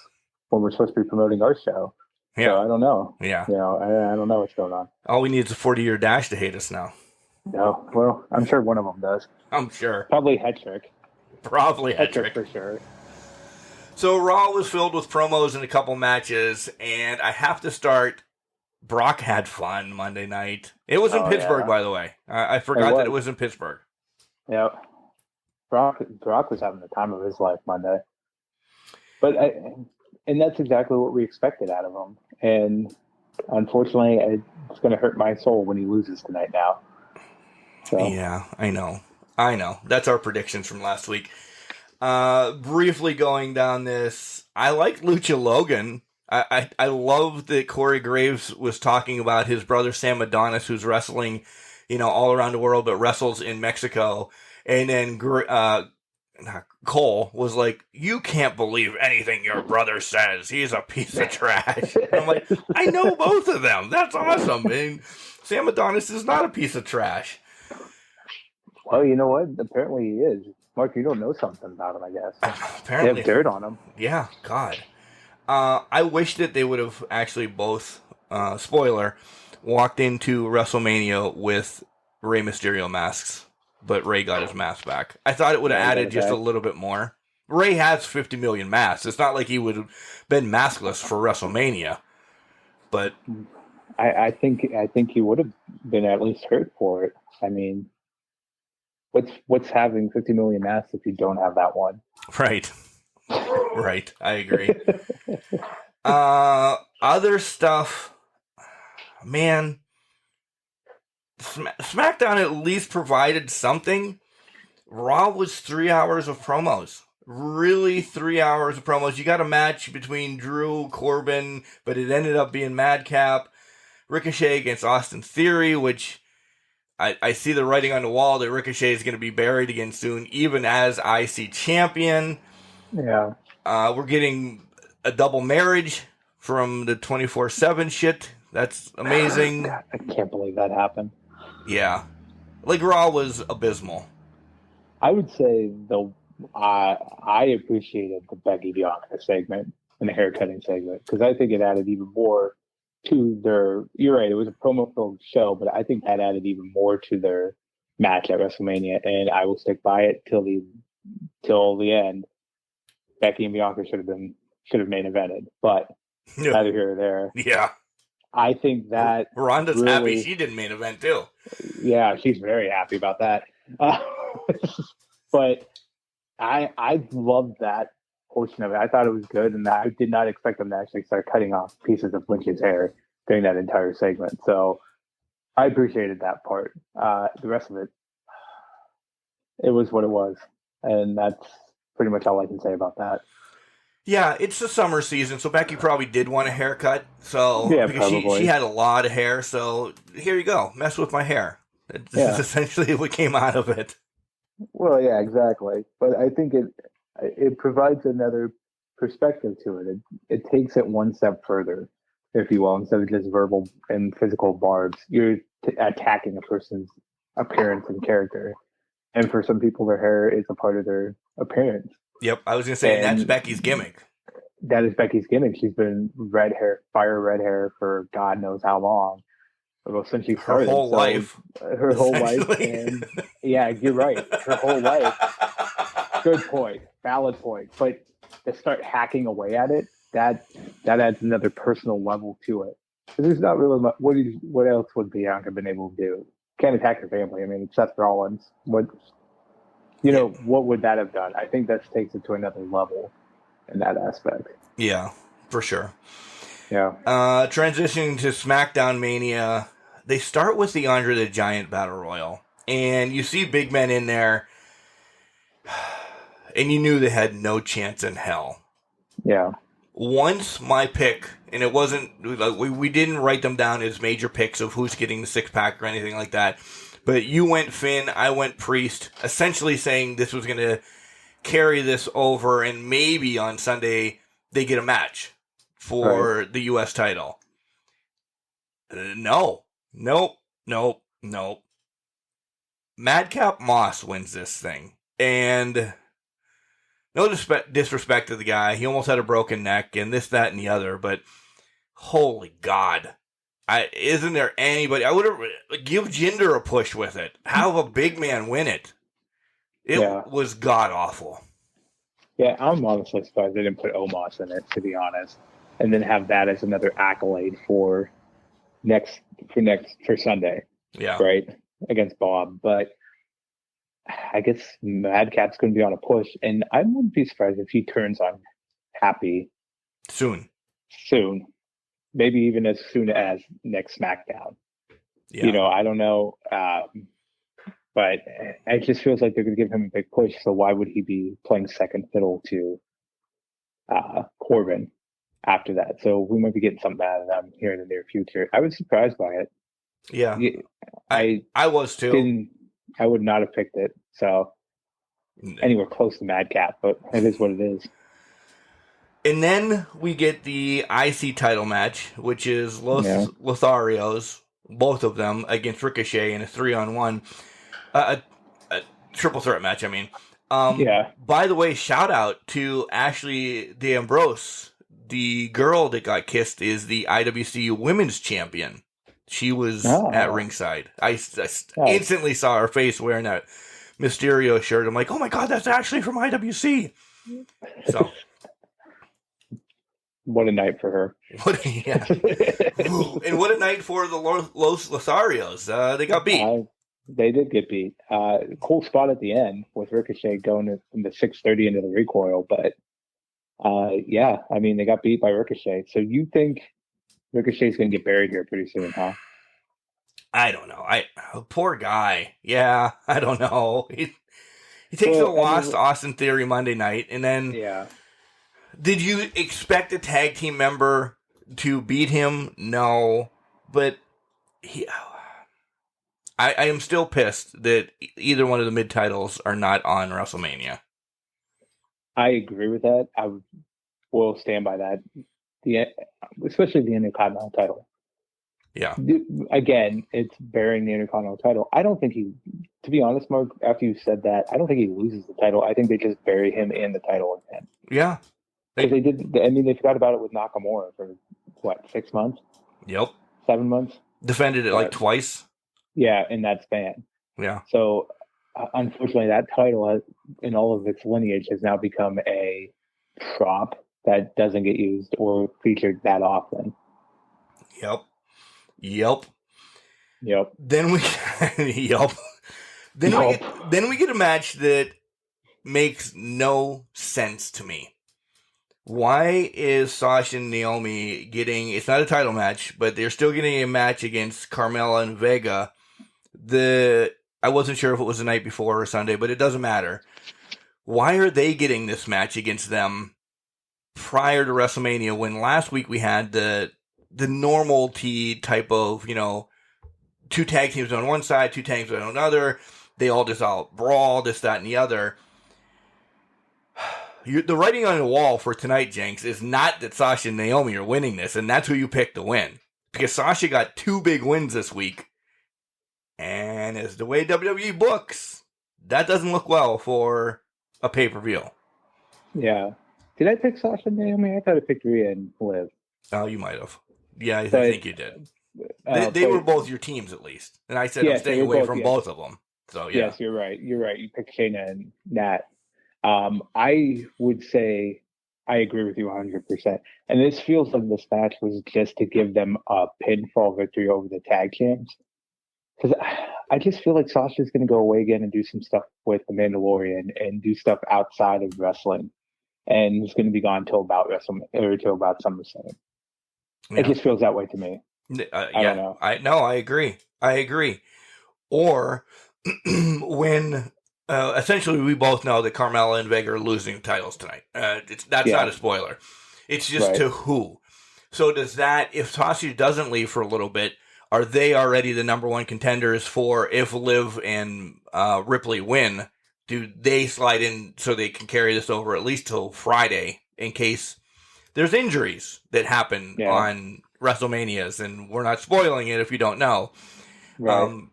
when we're supposed to be promoting our show. Yeah. So I don't know. Yeah. I don't know what's going on. All we need is a 40-year dash to hate us now. No, well, I'm sure one of them does. I'm sure. Probably Hetrick. Hetrick for sure. So Raw was filled with promos in a couple matches, and I have to start. Brock had fun Monday night. It was in Pittsburgh, by the way. I forgot that it was in Pittsburgh. Yeah. Brock was having the time of his life Monday. And that's exactly what we expected out of him. And unfortunately, it's going to hurt my soul when he loses tonight now. So. Yeah, I know. That's our predictions from last week. Briefly going down this, I like Lucha Logan. I love that Corey Graves was talking about his brother Sam Adonis, who's wrestling, all around the world, but wrestles in Mexico. And then Cole was like, "You can't believe anything your brother says. He's a piece of trash." And I'm like, I know both of them. That's awesome. And Sam Adonis is not a piece of trash. Well, you know what? Apparently he is. Mark, you don't know something about him, I guess. Apparently. They have dirt on him. Yeah, God. I wish that they would have actually both, spoiler, walked into WrestleMania with Rey Mysterio masks, but Rey got his mask back. I thought it would have added just a little bit more. Rey has 50 million masks. It's not like he would have been maskless for WrestleMania. But I think he would have been at least hurt for it. I mean, what's having 50 million masks if you don't have that one? Right. Right. I agree. Other stuff, man. SmackDown at least provided something. Raw was 3 hours of promos. Really 3 hours of promos. You got a match between Drew, Corbin, but it ended up being Madcap. Ricochet against Austin Theory, which I see the writing on the wall that Ricochet is going to be buried again soon, even as IC champion. Yeah. We're getting a double marriage from the 24/7 shit. That's amazing. God, I can't believe that happened. Yeah. Like, Raw was abysmal. I would say, though, I appreciated the Becky Bianca segment and the haircutting segment because I think it added even more to their. You're right. It was a promo-filled show, but I think that added even more to their match at WrestleMania, and I will stick by it till the end. Becky and Bianca should have main evented, but neither here or there. Yeah. I think that Ronda's happy she did main event too. Yeah, she's very happy about that. But I loved that portion of it. I thought it was good, and I did not expect them to actually start cutting off pieces of Lynch's hair during that entire segment. So I appreciated that part. The rest of it, it was what it was, and that's pretty much all I can say about that. Yeah, it's the summer season, so Becky probably did want a haircut. So yeah, because probably. she had a lot of hair, so here you go, mess with my hair. This is essentially what came out of it. Well, yeah, exactly. But I think it provides another perspective to it. It takes it one step further, if you will, instead of just verbal and physical barbs. You're attacking a person's appearance and character. And for some people, their hair is a part of their appearance. Yep, I was going to say, and that's Becky's gimmick. That is Becky's gimmick. She's been fire red hair for God knows how long. Well, since she started. Her whole life. Her whole life. And yeah, you're right. Her whole life. Good point. Valid point. But to start hacking away at it, that adds another personal level to it. There's not really much. What else would Bianca been able to do? Can't attack her family. I mean, it's Seth Rollins. What would that have done? I think that takes it to another level in that aspect. Yeah, for sure. Yeah. Transitioning to SmackDown Mania, they start with the Andre the Giant Battle Royal, and you see big men in there, and you knew they had no chance in hell. Yeah. Once my pick, and it wasn't, we didn't write them down as major picks of who's getting the six-pack or anything like that, but you went Finn, I went Priest, essentially saying this was going to carry this over, and maybe on Sunday they get a match for the U.S. title. Nope. Madcap Moss wins this thing. And no disrespect to the guy. He almost had a broken neck and this, that, and the other. But holy God. Isn't there anybody? I would have give Jinder a push with it. Have a big man win it. It was god-awful. Yeah, I'm honestly surprised they didn't put Omos in it, to be honest. And then have that as another accolade for Sunday. Yeah. Right? Against Bob. But I guess Madcap's going to be on a push. And I wouldn't be surprised if he turns on Happy. Soon. Maybe even as soon as next SmackDown. Yeah. I don't know. But it just feels like they're going to give him a big push. So why would he be playing second fiddle to Corbin after that? So we might be getting something out of them here in the near future. I was surprised by it. Yeah. I was too. I would not have picked it. So anywhere close to Madcap, but it is what it is. And then we get the IC title match, which is Lotharios, both of them, against Ricochet in a 3-on-1. A triple threat match, I mean. By the way, shout out to Ashley D'Ambrose. The girl that got kissed is the IWC Women's Champion. She was at ringside. I instantly saw her face wearing that Mysterio shirt. I'm like, oh my God, that's Ashley from IWC. So. What a night for her. And what a night for the Los Lotharios. They got beat. They did get beat. Cool spot at the end with Ricochet going from the 630 into the recoil. But, they got beat by Ricochet. So you think Ricochet's going to get buried here pretty soon, huh? I don't know. Poor guy. Yeah, I don't know. He takes a loss to Austin Theory Monday night, and then... Yeah. Did you expect a tag team member to beat him? No. But I am still pissed that either one of the mid-titles are not on WrestleMania. I agree with that. I will stand by that. Especially the Intercontinental title. Yeah. Again, it's burying the Intercontinental title. I don't think to be honest, Mark, after you said that, I don't think he loses the title. I think they just bury him in the title again. Yeah. Because they forgot about it with Nakamura for, 6 months? Yep. 7 months. Defended it like twice. Yeah, in that span. Yeah. So, unfortunately, that title, in all of its lineage, has now become a prop that doesn't get used or featured that often. Yep. Then we, yep. Then we get a match that makes no sense to me. Why is Sasha and Naomi getting? It's not a title match, but they're still getting a match against Carmella and Vega. I wasn't sure if it was the night before or Sunday, but it doesn't matter. Why are they getting this match against them prior to WrestleMania when last week we had the normalty type of, 2 tag teams on one side, 2 tag teams on another. They all just all brawl, this, that, and the other. The writing on the wall for tonight, Jenks, is not that Sasha and Naomi are winning this, and that's who you picked to win. Because Sasha got 2 big wins this week. And as the way WWE books, that doesn't look well for a pay-per-view. Yeah. Did I pick Sasha and Naomi? I thought I picked Rhea and Liv. Oh, you might have. Yeah, I think you did. They were both your teams, at least. And I said I'm staying away from both of them. So, yeah. Yes, you're right. You picked Shayna and Nat. I would say I agree with you 100%. And this feels like this match was just to give them a pinfall victory over the tag champs. Because I just feel like Sasha's going to go away again and do some stuff with the Mandalorian and do stuff outside of wrestling. And he's going to be gone till about SummerSlam. Yeah. It just feels that way to me. I don't know. I agree. Or when essentially we both know that Carmella and Vega are losing titles tonight. That's not a spoiler. It's just to who. So does that, if Sasha doesn't leave for a little bit, are they already the number 1 contenders for if Liv and Ripley win? Do they slide in so they can carry this over at least till Friday in case there's injuries that happen on WrestleManias? And we're not spoiling it if you don't know. Right.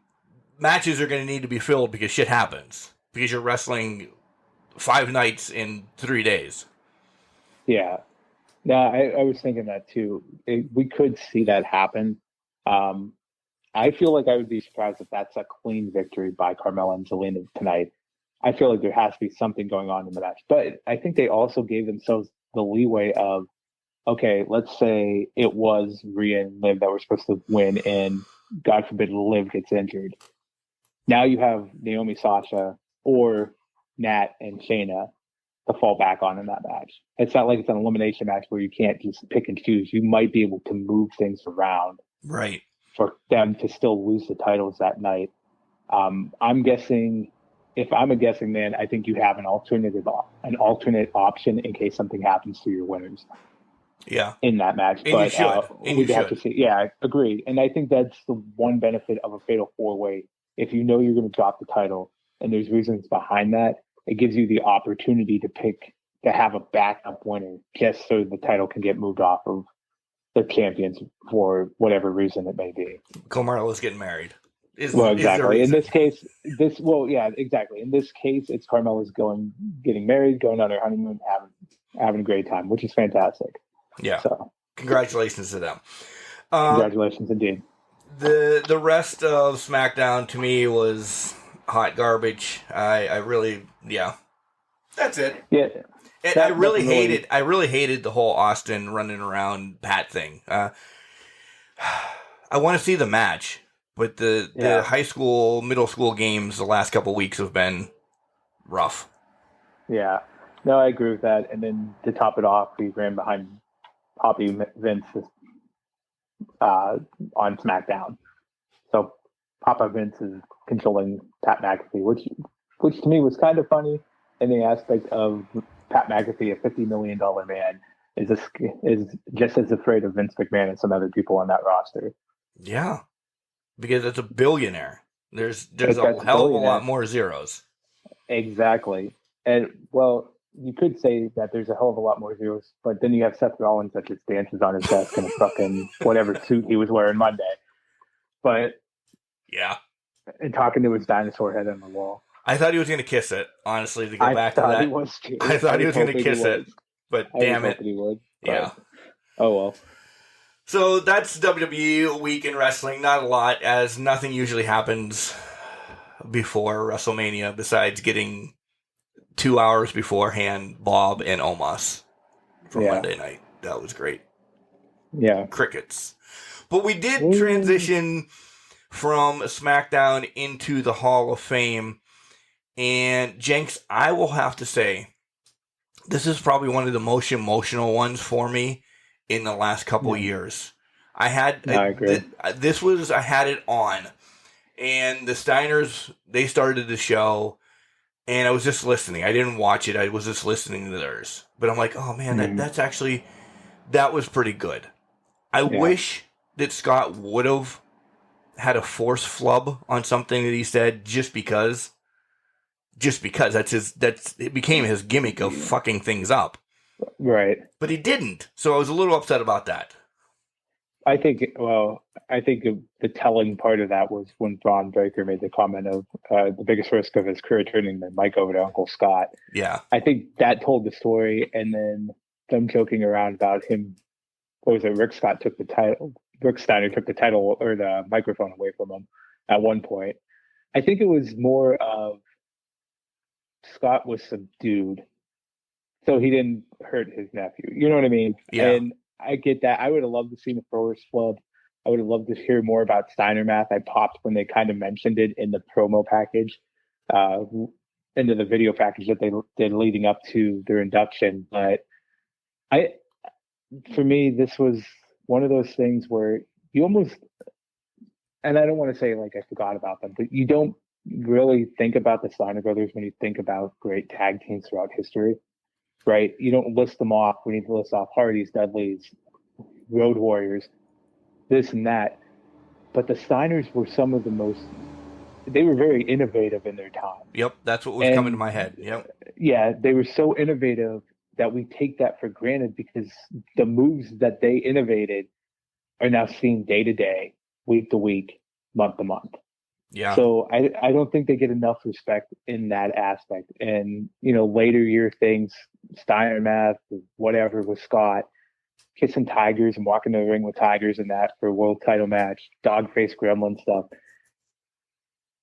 Matches are going to need to be filled because shit happens. Because you're wrestling 5 nights in 3 days. Yeah. No, I was thinking that too. We could see that happen. I feel like I would be surprised if that's a clean victory by Carmella and Zelina tonight. I feel like there has to be something going on in the match. But I think they also gave themselves the leeway of, okay, let's say it was Rhea and Liv that were supposed to win and God forbid Liv gets injured. Now you have Naomi, Sasha, or Nat and Shayna to fall back on in that match. It's not like it's an elimination match where you can't just pick and choose. You might be able to move things around. Right. For them to still lose the titles that night. I'm guessing, if I'm a guessing man, I think you have an alternate option in case something happens to your winners. Yeah. In that match. And you should. We'd have to see. Yeah, agreed. And I think that's the one benefit of a fatal 4-way. If you know you're going to drop the title and there's reasons behind that, it gives you the opportunity to have a backup winner just so the title can get moved off of the champions for whatever reason it may be. Carmella's getting married. Exactly. In this case, exactly. In this case, it's Carmella's getting married, going on her honeymoon, having a great time, which is fantastic. Yeah. So congratulations to them. Congratulations indeed. The rest of SmackDown to me was hot garbage. I really, that's it. Yeah. And I really hated the whole Austin running around Pat thing. I want to see the match, but the high school, middle school games the last couple of weeks have been rough. Yeah. No, I agree with that. And then to top it off, he ran behind Poppy Vince on SmackDown. So Papa Vince is controlling Pat McAfee, which to me was kind of funny in the aspect of Pat McAfee, a $50 million man, is just as afraid of Vince McMahon as some other people on that roster. Yeah, because it's a billionaire. There's a hell of a lot more zeros. Exactly. And, well, you could say that there's a hell of a lot more zeros, but then you have Seth Rollins that just dances on his desk in a fucking whatever suit he was wearing Monday. But yeah, and talking to his dinosaur head on the wall. I thought he was going to kiss it, honestly, to go back to that. I thought he was going to kiss it, but damn it. He would, yeah. Oh, well. So that's WWE Week in Wrestling. Not a lot, as nothing usually happens before WrestleMania besides getting 2 hours beforehand Bob and Omos from Monday night. That was great. Yeah. Crickets. But we did transition from SmackDown into the Hall of Fame. And Jenks, I will have to say, this is probably one of the most emotional ones for me in the last couple years. I agree. I had it on. And the Steiners, they started the show, and I was just listening. I didn't watch it. I was just listening to theirs. But I'm like, oh man, that was pretty good. I wish that Scott would have had a force flub on something that he said just because it became his gimmick of fucking things up. Right. But he didn't. So I was a little upset about that. I think the telling part of that was when Braun Breaker made the comment of the biggest risk of his career turning the mic over to Uncle Scott. Yeah. I think that told the story, and then them joking around about him. What was it? Rick Steiner took the title or the microphone away from him at one point. I think it was more of Scott was subdued, so he didn't hurt his nephew. You know what I mean? Yeah. And I get that. I would have loved to see the force flub. I would have loved to hear more about Steiner math. I popped when they kind of mentioned it in the promo package, into the video package that they did leading up to their induction. But for me, this was one of those things where you almost, and I don't want to say like I forgot about them, but you don't really think about the Steiner brothers when you think about great tag teams throughout history. Right? You don't list them off. We need to list off Hardys, Dudleys, Road Warriors, this and that. But the Steiners were some of the most, they were very innovative in their time. Yep, that's what was coming to my head. Yep. Yeah, they were so innovative that we take that for granted because the moves that they innovated are now seen day to day, week to week, month to month. Yeah. So I don't think they get enough respect in that aspect. And, later year things, Steiner math, whatever with Scott, kissing tigers and walking the ring with tigers and that for a world title match, dog face gremlin stuff.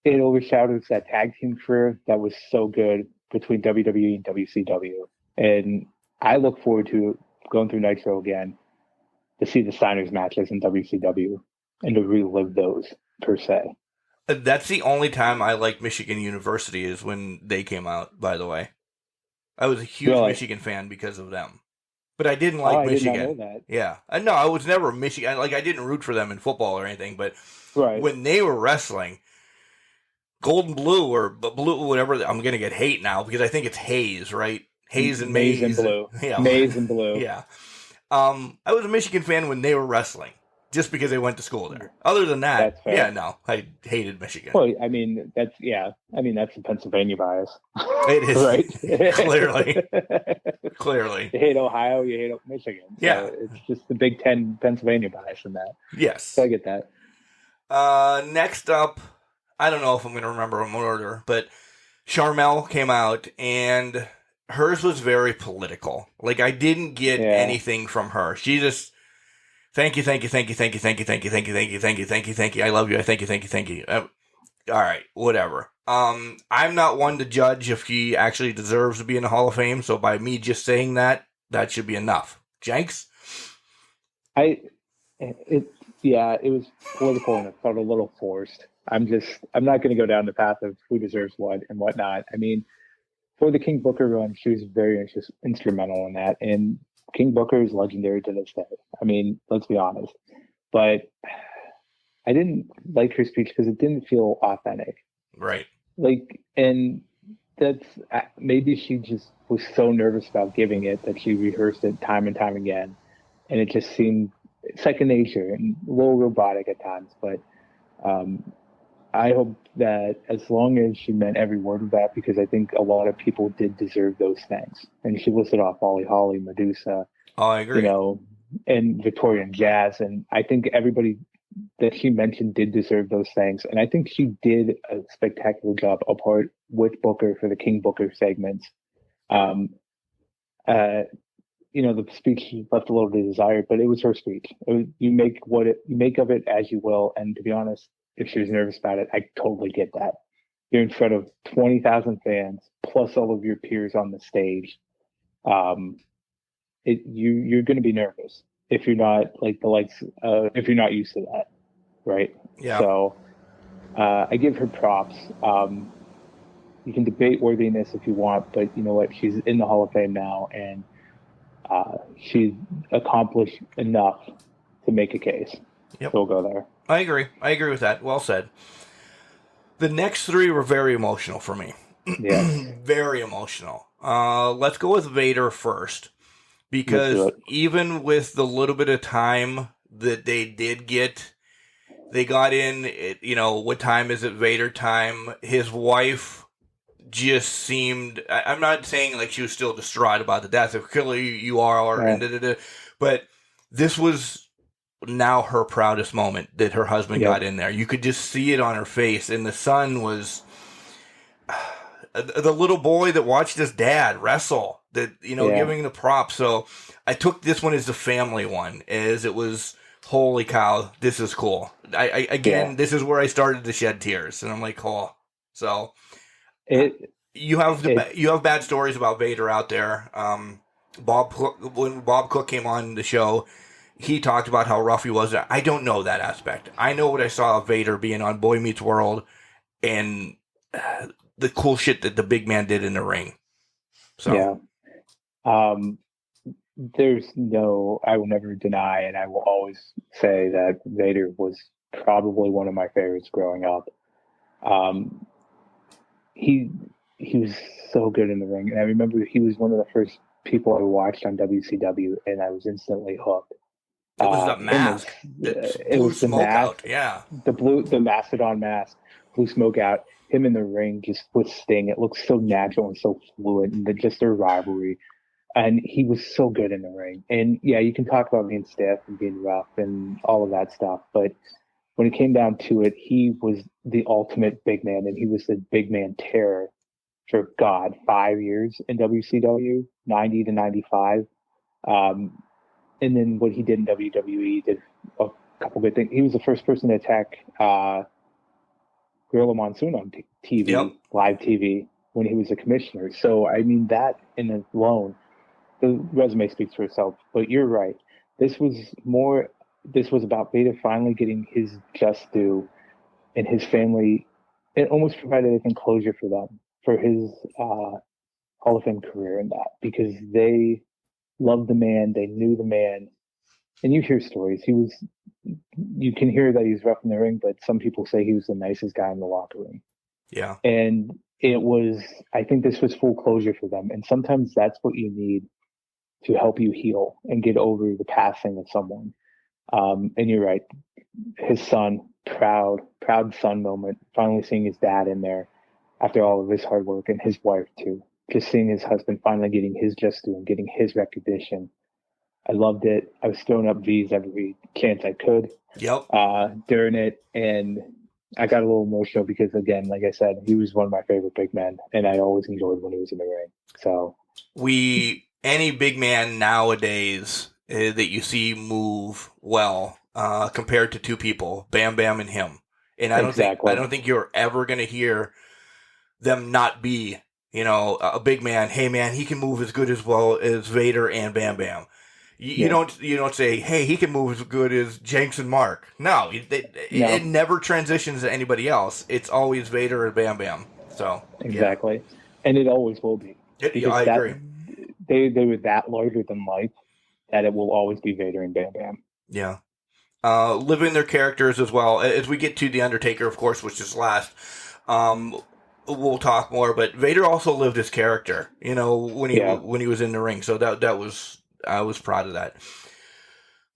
It overshadows that tag team career that was so good between WWE and WCW. And I look forward to going through Nitro again to see the Steiners matches in WCW and to relive those per se. That's the only time I like Michigan University is when they came out, by the way. I was a huge Michigan fan because of them. But I didn't like Michigan. I did not know that. Yeah. No, I was never Michigan. Like, I didn't root for them in football or anything, but when they were wrestling, Gold and Blue or Blue, whatever, I'm going to get hate now because I think it's Hayes, right? Hayes and Maze. Maize and Blue. Yeah. Maize and Blue. Yeah. I was a Michigan fan when they were wrestling. Just because they went to school there. Other than that, I hated Michigan. Well, I mean, that's the Pennsylvania bias. It is. Right? Clearly. You hate Ohio, you hate Michigan. So yeah. It's just the Big Ten Pennsylvania bias in that. Yes. So I get that. Next up, I don't know if I'm going to remember them in order, but Charmel came out and hers was very political. Like, I didn't get anything from her. She just... Thank you. I love you. Thank you. All right, whatever. I'm not one to judge if he actually deserves to be in the Hall of Fame, so by me just saying that should be enough. Jenks? It was political and it felt a little forced. I'm not going to go down the path of who deserves what and whatnot. I mean, for the King Booker run, she was very instrumental in that, and King Booker is legendary to this day. I mean, let's be honest. But I didn't like her speech because it didn't feel authentic. Right. Like, and that's maybe she just was so nervous about giving it that she rehearsed it time and time again. And it just seemed second nature and a little robotic at times. But I hope that as long as she meant every word of that, because I think a lot of people did deserve those things. And she listed off Holly, Medusa. Oh, I agree. And Victorian Jazz. And I think everybody that she mentioned did deserve those things. And I think she did a spectacular job apart with Booker for the King Booker segments. the speech left a little to be desired, but it was her speech. You make of it as you will. And to be honest, if she was nervous about it, I totally get that. You're in front of 20,000 fans plus all of your peers on the stage. You're going to be nervous if you're not if you're not used to that, right? Yeah. So I give her props. You can debate worthiness if you want, but you know what? She's in the Hall of Fame now, and she's accomplished enough to make a case. Yep. So we'll go there. I agree with that. Well said. The next three were very emotional for me. Yeah. Very emotional. Let's go with Vader first. Because even with the little bit of time that they did get, they got in, what time is it? Vader time. His wife just seemed, I'm not saying like she was still distraught about the death. Clearly you are, right. But this was now her proudest moment that her husband got in there. You could just see it on her face. And the son was the little boy that watched his dad wrestle, giving the props. So I took this one as the family one, as it was, holy cow, this is cool. This is where I started to shed tears, and I'm like, oh. So you have bad stories about Vader out there. When Bob Cook came on the show, he talked about how rough he was. I don't know that aspect. I know what I saw of Vader being on Boy Meets World and the cool shit that the big man did in the ring. So I will never deny, and I will always say that Vader was probably one of my favorites growing up. He was so good in the ring, and I remember he was one of the first people I watched on WCW, and I was instantly hooked. It was the mask. It was the mask. Out. Yeah. The Mastodon mask, blew smoke out. Him in the ring just with Sting. It looks so natural and so fluid, and just their rivalry. And he was so good in the ring. And yeah, you can talk about being stiff and being rough and all of that stuff, but when it came down to it, he was the ultimate big man, and he was the big man terror for 5 years in WCW, 90 to 95. And then what he did in WWE, did a couple good things. He was the first person to attack Gorilla Monsoon on TV, live TV, when he was a commissioner. So, I mean, that in alone, the resume speaks for itself. But you're right. This was about Vader finally getting his just due, and his family. It almost provided, I think, closure for them, for his Hall of Fame career in that, because they loved the man, they knew the man. And you hear stories. You can hear that he's rough in the ring, but some people say he was the nicest guy in the locker room. Yeah. And I think this was full closure for them. And sometimes that's what you need to help you heal and get over the passing of someone. And you're right. His son, proud son moment, finally seeing his dad in there after all of his hard work, and his wife too. Just seeing his husband finally getting his just due and getting his recognition. I loved it. I was throwing up V's every chance I could. Yep. During it, and I got a little emotional because, again, like I said, he was one of my favorite big men, and I always enjoyed when he was in the ring. So any big man nowadays that you see move well, compared to two people, Bam Bam and him, and I don't think you're ever going to hear them not be, a big man. Hey man, he can move as good as well as Vader and Bam Bam. You don't say, hey, he can move as good as Jenks and Mark. No, it never transitions to anybody else. It's always Vader and Bam Bam. So exactly, and it always will be. I agree. They were that larger than life that it will always be Vader and Bam Bam. Yeah, living their characters as well. As we get to the Undertaker, of course, which is last. We'll talk more, but Vader also lived his character. When he was in the ring. So that was. I was proud of that.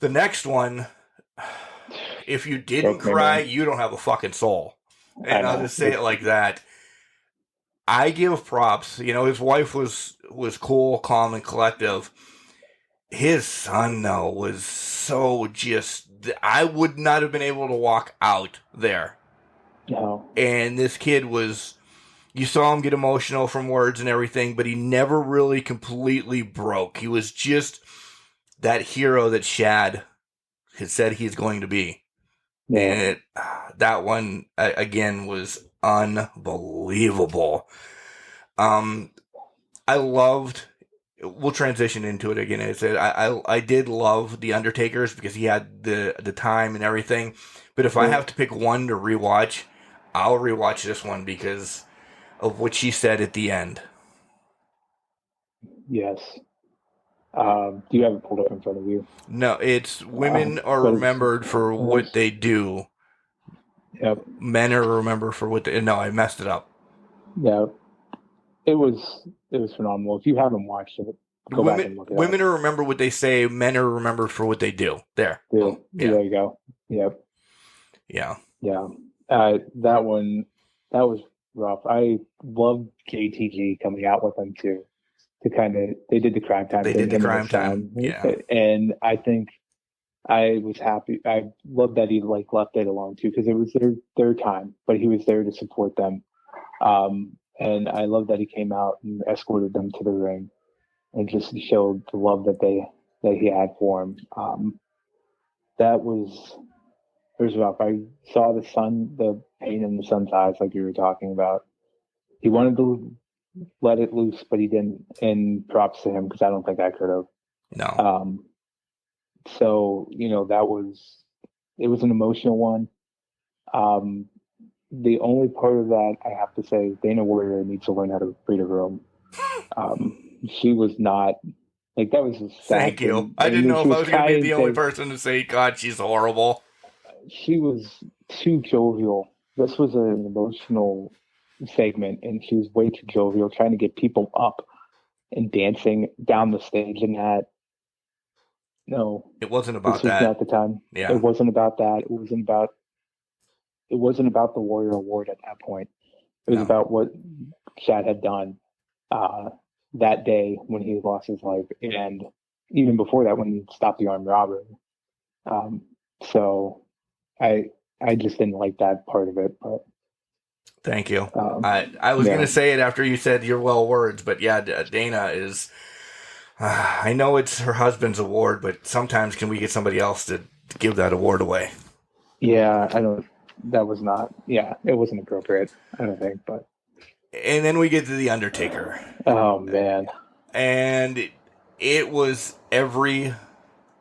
The next one, if you didn't cry, you don't have a fucking soul. And I'll just say it like that. I give props. His wife was cool, calm, and collective. His son, though, was so just... I would not have been able to walk out there. No. And this kid was... You saw him get emotional from words and everything, but he never really completely broke. He was just that hero that Shad had said he's going to be. Yeah. And that one, again, was unbelievable. I loved... We'll transition into it again. I did love The Undertakers because he had the time and everything. But if I have to pick one to rewatch, I'll rewatch this one because of what she said at the end. Yes. Do you have it pulled up in front of you? No, it's women are remembered for what they do. Yep. Men are remembered for what they... No, I messed it up. Yeah. It was phenomenal. If you haven't watched it, go back and look it up. Women are remembered what they say. Men are remembered for what they do. There. Yeah. There you go. Yep. Yeah. Yeah. That one, that was rough. I loved JTG coming out with them too. They did the crime time. They did the crime time. Yeah. And I think I was happy. I loved that he left it alone too, because it was their time, but he was there to support them. And I love that he came out and escorted them to the ring and just showed the love that he had for him. It was rough. I saw the pain in the son's eyes, like you were talking about. He wanted to let it loose, but he didn't. And props to him, because I don't think I could have. No. So, it was an emotional one. The only part of that I have to say, Dana Warrior needs to learn how to read a room. She was not that was a sad Thank you. thing. I didn't know if I was going to be the only person to say, God, she's horrible. She was too jovial. This was an emotional segment, and she was way too jovial, trying to get people up and dancing down the stage. And that, no, it wasn't about that. Not the time. Yeah, it wasn't about that. It wasn't about the Warrior Award at that point. It was about what Shad had done that day when he lost his life, and even before that when he stopped the armed robbery. So I just didn't like that part of it. But thank you. I was going to say it after you said your words, but yeah, Dana is... I know it's her husband's award, but sometimes can we get somebody else to give that award away? Yeah, that was not... Yeah, it wasn't appropriate, I don't think, but... And then we get to The Undertaker. Oh, man. And it was every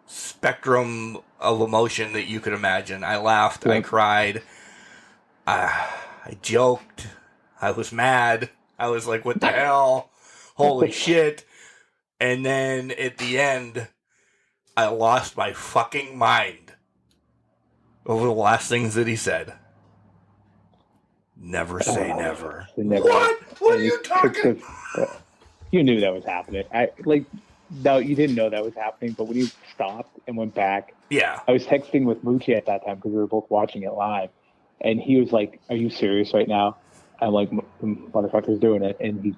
spectrum of emotion that you could imagine. I laughed. Yep. I cried. I joked. I was mad. I was like, what the hell? Holy shit. And then at the end, I lost my fucking mind over the last things that he said. Never say never. What? What are you talking about? You knew that was happening. No, you didn't know that was happening, but when you stopped and went back, yeah, I was texting with Moochie at that time because we were both watching it live, and he was like, "Are you serious right now?" I'm like, "Motherfucker's doing it," and he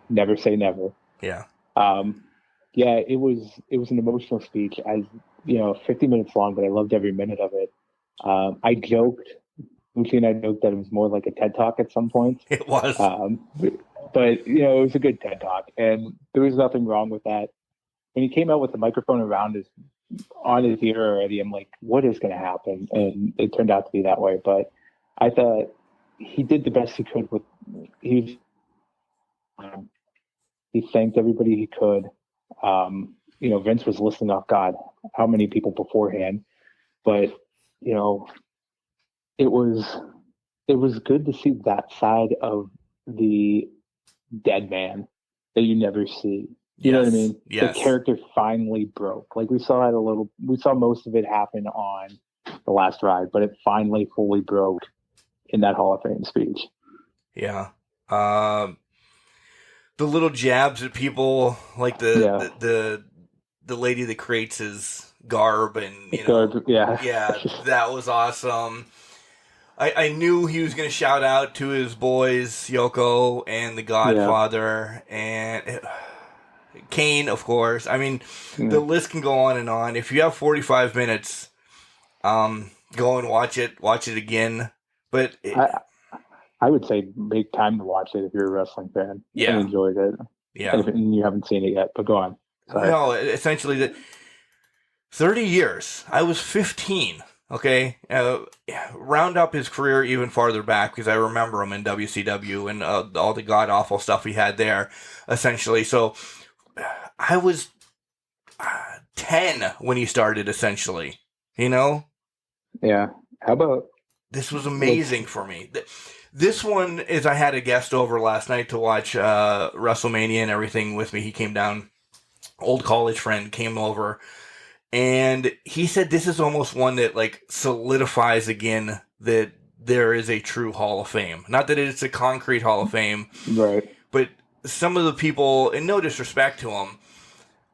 never say never. Yeah. Yeah, it was an emotional speech. 50 minutes long, but I loved every minute of it. I joked. Moochie and I joked that it was more like a TED Talk at some points. It was. But, it was a good TED Talk, and there was nothing wrong with that. When he came out with the microphone on his ear already, I'm like, what is going to happen? And it turned out to be that way. But I thought he did the best he could he thanked everybody he could. Vince was listing off, God, how many people beforehand. But, it was good to see that side of the dead man that you never see. You know what I mean? Yes. The character finally broke. We saw most of it happen on the last ride, but it finally fully broke in that Hall of Fame speech. Yeah. The little jabs at people, like the lady that creates his garb, and that was awesome. I knew he was going to shout out to his boys, Yoko and the Godfather, and Kane, of course. I mean, the list can go on and on. If you have 45 minutes, go and watch it again. But I would say make time to watch it if you're a wrestling fan. Yeah. And enjoyed it. Yeah. And you haven't seen it yet, but go on. Sorry. No, essentially, 30 years. I was 15. Okay, round up his career even farther back because I remember him in WCW and all the god awful stuff he had there. Essentially, so I was 10 when he started. Essentially, you know. Yeah. How about this was amazing for me. This one is I had a guest over last night to watch WrestleMania and everything with me. He came down, old college friend came over. And he said this is almost one that like solidifies again that there is a true Hall of Fame. Not that it's a concrete Hall of Fame, right? But some of the people, and no disrespect to them,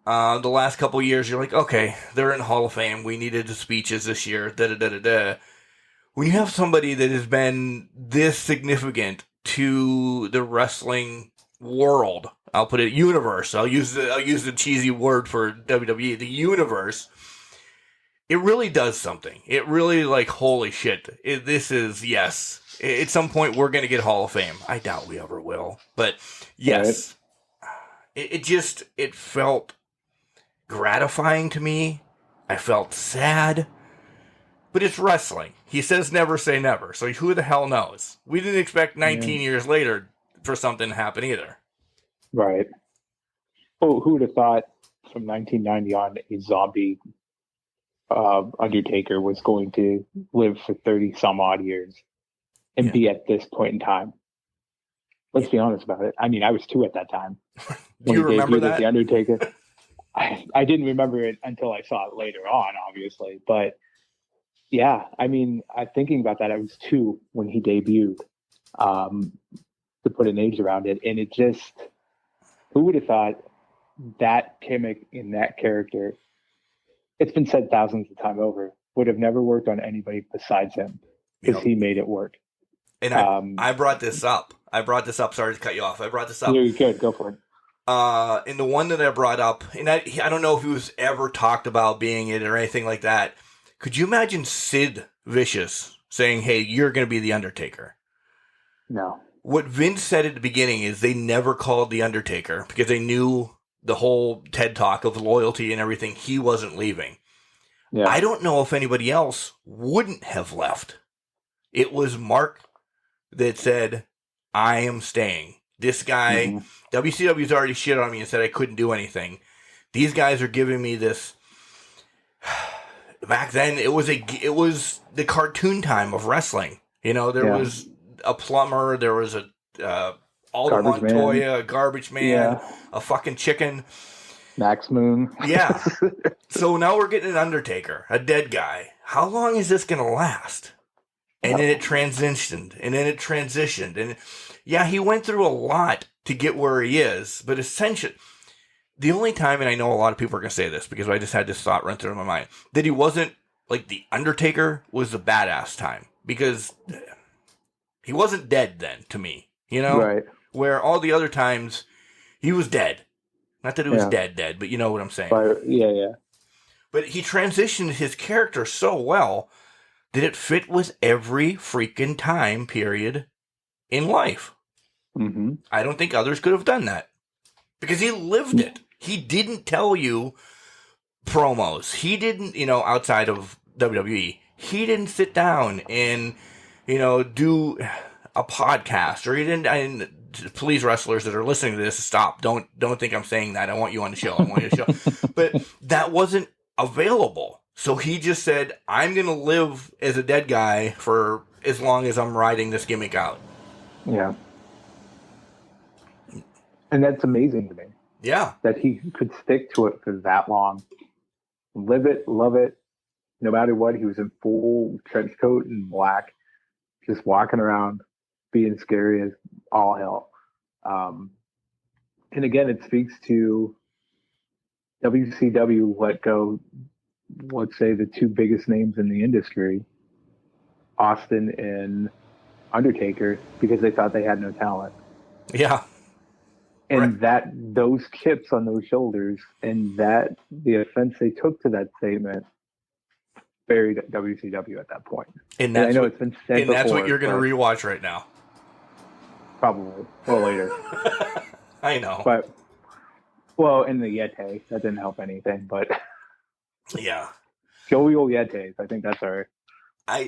the last couple of years, you're like, okay, they're in Hall of Fame. We needed the speeches this year. Da da da da da. When you have somebody that has been this significant to the wrestling world, I'll put it universe. I'll use the cheesy word for WWE, the universe. It really does something. It really like holy shit. This is yes. At some point we're gonna get Hall of Fame. I doubt we ever will, but yes. Right. It felt gratifying to me. I felt sad, but it's wrestling. He says never say never. So who the hell knows? We didn't expect 19 years later for something to happen either. Right. Oh, who would have thought from 1990 on a zombie Undertaker was going to live for 30 some odd years and be at this point in time? Let's be honest about it. I mean, I was 2 at that time. Do you remember that? The Undertaker. I didn't remember it until I saw it later on, obviously. But yeah, I mean, thinking about that, I was 2 when he debuted. To put an age around it, and it just. Who would have thought that gimmick in that character, it's been said thousands of times over, would have never worked on anybody besides him because he made it work. And I brought this up. Sorry to cut you off. I brought this up. You're good. Go for it. And the one that I brought up, and I don't know if he was ever talked about being it or anything like that. Could you imagine Sid Vicious saying, hey, you're going to be the Undertaker? No. What Vince said at the beginning is they never called the Undertaker because they knew the whole TED Talk of loyalty and everything. He wasn't leaving. Yeah. I don't know if anybody else wouldn't have left. It was Mark that said, I am staying. This guy, WCW's already shit on me and said I couldn't do anything. These guys are giving me this. Back then, it was the cartoon time of wrestling. You know, there was a plumber, there was a Aldo Montoya, a garbage man, a fucking chicken. Max Moon. Yeah. So now we're getting an Undertaker, a dead guy. How long is this going to last? And then it transitioned, and yeah, he went through a lot to get where he is, but essentially, the only time, and I know a lot of people are going to say this because I just had this thought run through my mind, that he wasn't, like, the Undertaker was the badass time, because he wasn't dead then, to me, you know? Right. Where all the other times, he was dead. Not that it was dead, but you know what I'm saying. Yeah. But he transitioned his character so well that it fit with every freaking time period in life. Mm-hmm. I don't think others could have done that. Because he lived it. He didn't tell you promos. He didn't, outside of WWE, he didn't sit down and, do a podcast. Or he didn't, and please, wrestlers that are listening to this, stop. Don't think I'm saying that. I want you on the show. But that wasn't available. So he just said, I'm going to live as a dead guy for as long as I'm riding this gimmick out. Yeah. And that's amazing to me. Yeah. That he could stick to it for that long. Live it, love it. No matter what, he was in full trench coat and black, just walking around, being scary as all hell. And again, it speaks to WCW let go, let's say, the 2 biggest names in the industry, Austin and Undertaker, because they thought they had no talent. Yeah. And those chips on those shoulders and the offense they took to that statement buried WCW at that point. And I know it's been said before. And that's what you're going to rewatch right now. probably. Well, later. I know. But, well, in the Yeti, that didn't help anything, but... Yeah. Jovial Yetis, I think that's our... I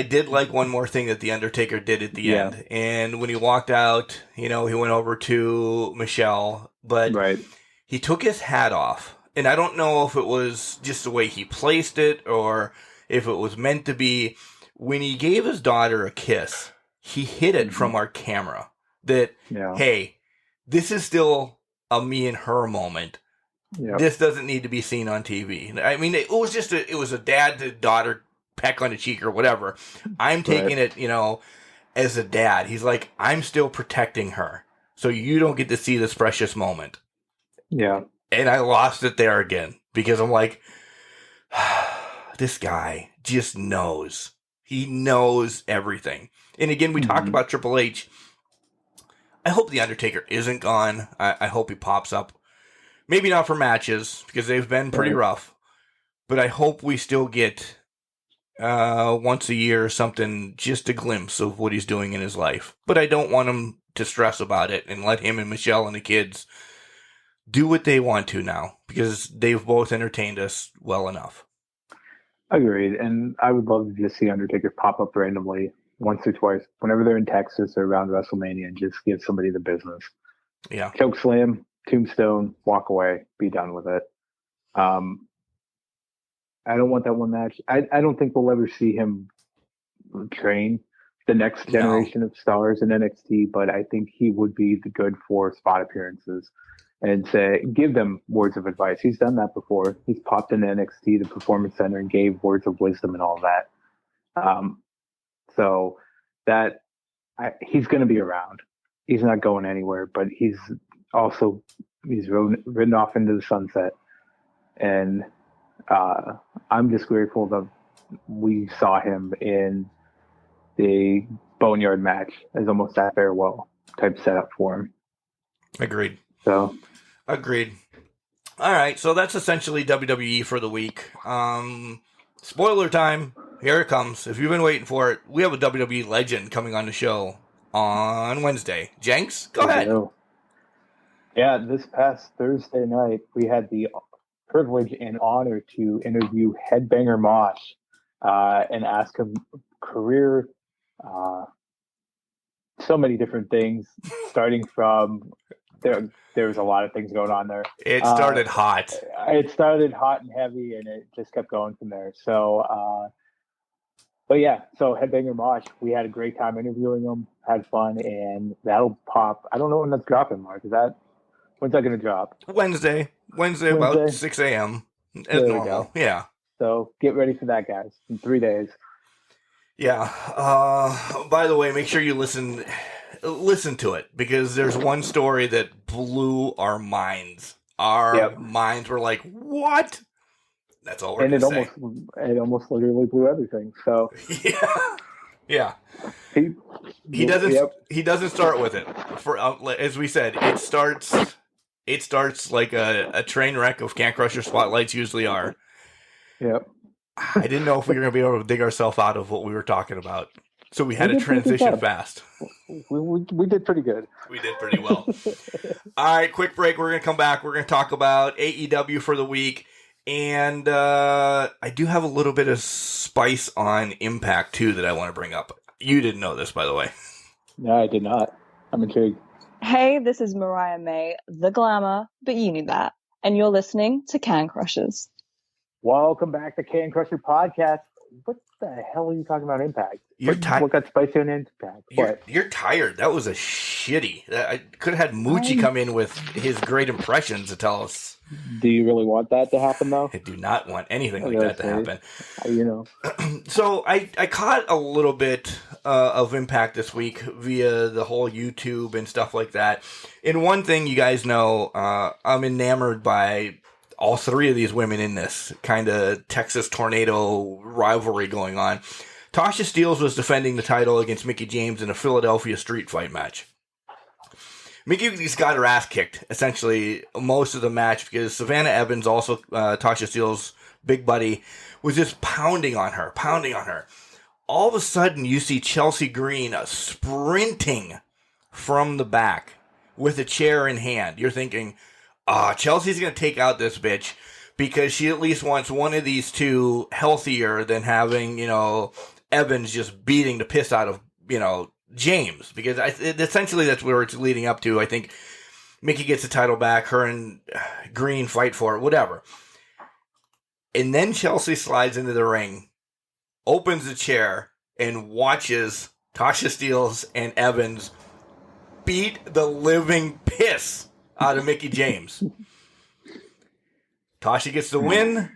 did like one more thing that The Undertaker did at the end. And when he walked out, he went over to Michelle, but he took his hat off. And I don't know if it was just the way he placed it or if it was meant to be. When he gave his daughter a kiss, he hid it from our camera. That, hey, this is still a me and her moment. Yep. This doesn't need to be seen on TV. I mean, it was a dad to daughter peck on the cheek or whatever. I'm taking it, as a dad. He's like, I'm still protecting her. So you don't get to see this precious moment. Yeah. And I lost it there again because I'm like, this guy just knows. He knows everything. And again, we talked about Triple H. I hope The Undertaker isn't gone. I hope he pops up. Maybe not for matches because they've been pretty rough. But I hope we still get once a year or something, just a glimpse of what he's doing in his life. But I don't want him to stress about it and let him and Michelle and the kids do what they want to now because they've both entertained us well enough. Agreed. And I would love to just see Undertaker pop up randomly once or twice whenever they're in Texas or around WrestleMania and just give somebody the business. Yeah. Choke slam, tombstone, walk away, be done with it. I don't want that one match. I don't think we'll ever see him train the next generation of stars in NXT, but I think he would be good for spot appearances and give them words of advice. He's done that before. He's popped in NXT, the Performance Center, and gave words of wisdom and all that. So that he's going to be around. He's not going anywhere, but he's ridden off into the sunset. And I'm just grateful that we saw him in the Boneyard match as almost that farewell type setup for him. Agreed. Agreed. All right, so that's essentially WWE for the week. Spoiler time. Here it comes. If you've been waiting for it, we have a WWE legend coming on the show on Wednesday. Jenks, go ahead. Yeah, this past Thursday night, we had the privilege and honor to interview Headbanger Mosh and ask him career, so many different things, starting from there was a lot of things going on there. It started hot. It started hot and heavy, and it just kept going from there. So, but yeah, so Headbanger Mosh, we had a great time interviewing him, had fun, and that'll pop. I don't know when that's dropping, Mark. When's that going to drop? Wednesday, about 6 a.m. as normal. Yeah. So get ready for that, guys, in 3 days. Yeah. By the way, make sure you listen to it because there's one story that blew our minds. Our minds were like, "What?" That's all we're going to say. It almost literally blew everything. So yeah. He doesn't start with it. For as we said, it starts like a train wreck of Can Crusher spotlights usually are. Yep. I didn't know if we were going to be able to dig ourselves out of what we were talking about. So we had to transition fast. We did pretty good. We did pretty well. All right, quick break. We're going to come back. We're going to talk about AEW for the week. And I do have a little bit of spice on Impact, too, that I want to bring up. You didn't know this, by the way. No, I did not. I'm intrigued. Hey, this is Mariah May, the glamour, but you knew that. And you're listening to Can Crushers. Welcome back to Can Crusher Podcast. What the hell are you talking about Impact? What got spicy on Impact? You're tired. That was a shitty. I could have had Moochie come in with his great impressions to tell us. Do you really want that to happen, though? I do not want anything like that to happen. You know. So I caught a little bit of Impact this week via the whole YouTube and stuff like that. And one thing you guys know, I'm enamored by all three of these women in this kind of Texas tornado rivalry going on. Tasha Steelz was defending the title against Mickie James in a Philadelphia street fight match. Mickie just got her ass kicked, essentially, most of the match because Savannah Evans, also Tasha Steelz' big buddy, was just pounding on her. all of a sudden you see Chelsea Green sprinting from the back with a chair in hand. You're thinking, Chelsea's going to take out this bitch because she at least wants one of these two healthier than having, Evans just beating the piss out of, James. Because essentially that's where it's leading up to. I think Mickey gets the title back, her and Green fight for it, whatever. And then Chelsea slides into the ring, opens the chair, and watches Tasha Steelz and Evans beat the living piss out of Mickey James. Tasha gets the win.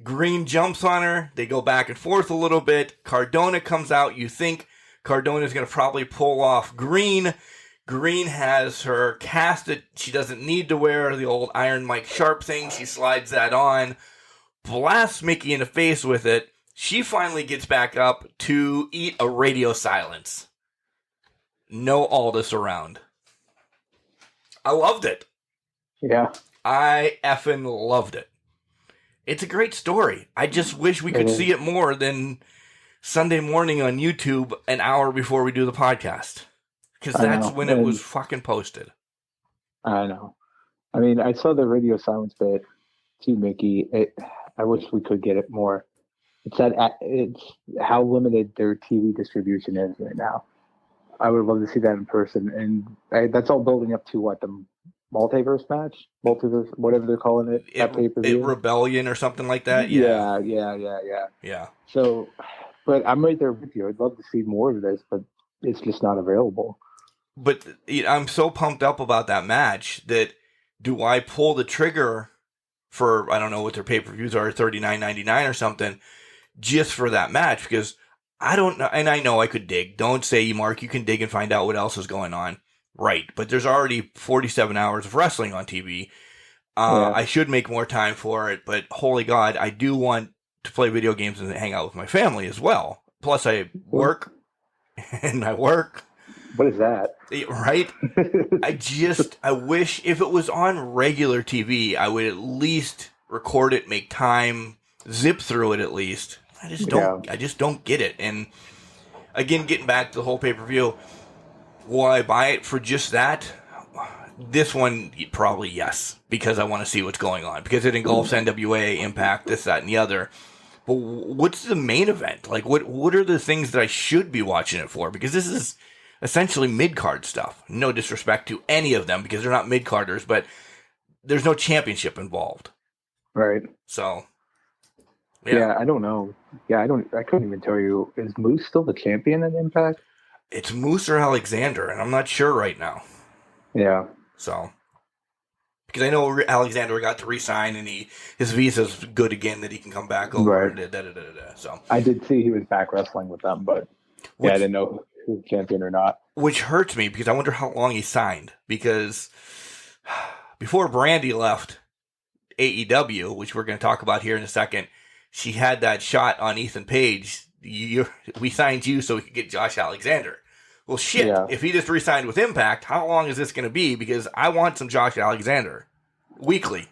Green jumps on her. They go back and forth a little bit. Cardona comes out. You think Cardona's going to probably pull off Green. Green has her casted. She doesn't need to wear the old Iron Mike Sharp thing. She slides that on. Blasts Mickey in the face with it. She finally gets back up to eat a radio silence. No Aldous around. I loved it. Yeah. I effing loved it. It's a great story. I just wish we could see it more than Sunday morning on YouTube an hour before we do the podcast. Because that's when it was fucking posted. I know. I mean, I saw the radio silence bit to Mickey. I wish we could get it more. It's how limited their TV distribution is right now. I would love to see that in person. And that's all building up to what, the multiverse match? Multiverse, whatever they're calling it. Rebellion or something like that? Yeah. So, but I'm right there with you. I'd love to see more of this, but it's just not available. But I'm so pumped up about that match that do I pull the trigger for, I don't know what their pay-per-views are, $39.99 or something, just for that match? Because I don't know, and I know I could dig. Don't say, Mark, you can dig and find out what else is going on. Right, but there's already 47 hours of wrestling on TV. I should make more time for it, but holy God, I do want to play video games and hang out with my family as well. Plus, I work, and I work. What is that? Right? I wish if it was on regular TV, I would at least record it, make time, zip through it at least. I just don't get it. And again, getting back to the whole pay-per-view, will I buy it for just that? This one, probably yes, because I want to see what's going on. Because it engulfs NWA, Impact, this, that, and the other. But what's the main event? Like, what are the things that I should be watching it for? Because this is essentially mid-card stuff. No disrespect to any of them, because they're not mid-carders, but there's no championship involved. Right. So, yeah, I don't know. Yeah, I couldn't even tell you. Is Moose still the champion in Impact? It's Moose or Alexander, and I'm not sure right now. Yeah. So, because I know Alexander got to re-sign, and his visa's good again, that he can come back over. Right. So I did see he was back wrestling with them, but I didn't know who was champion or not. Which hurts me, because I wonder how long he signed. Because before Brandy left AEW, which we're going to talk about here in a second, she had that shot on Ethan Page. We signed you so we could get Josh Alexander. Well, shit, if he just re-signed with Impact, how long is this going to be? Because I want some Josh Alexander weekly.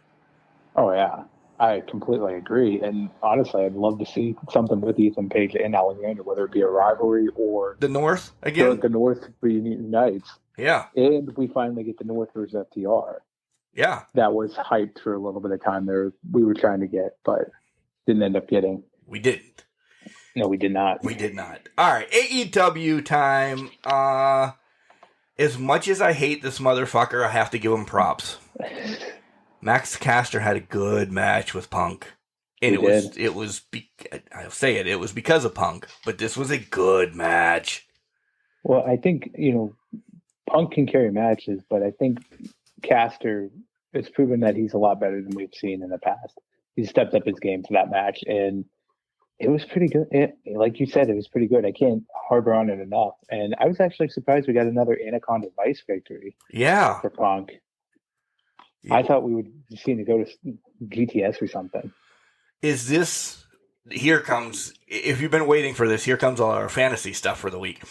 Oh, yeah. I completely agree. And honestly, I'd love to see something with Ethan Page and Alexander, whether it be a rivalry or the North again. The North reunites. Yeah. And we finally get the North versus FTR. Yeah. That was hyped for a little bit of time there. We were trying to get, but didn't end up getting. We didn't. No, we did not. We did not. All right, AEW time. As much as I hate this motherfucker, I have to give him props. Max Caster had a good match with Punk. And it was because of Punk, but this was a good match. Well, I think, Punk can carry matches, but I think Caster has proven that he's a lot better than we've seen in the past. He stepped up his game for that match, and it was pretty good. Like you said, it was pretty good. I can't harbor on it enough. And I was actually surprised we got another Anaconda Vice victory. Yeah. For Punk. Yeah. I thought we would see him go to GTS or something. Is this... Here comes... If you've been waiting for this, here comes all our fantasy stuff for the week.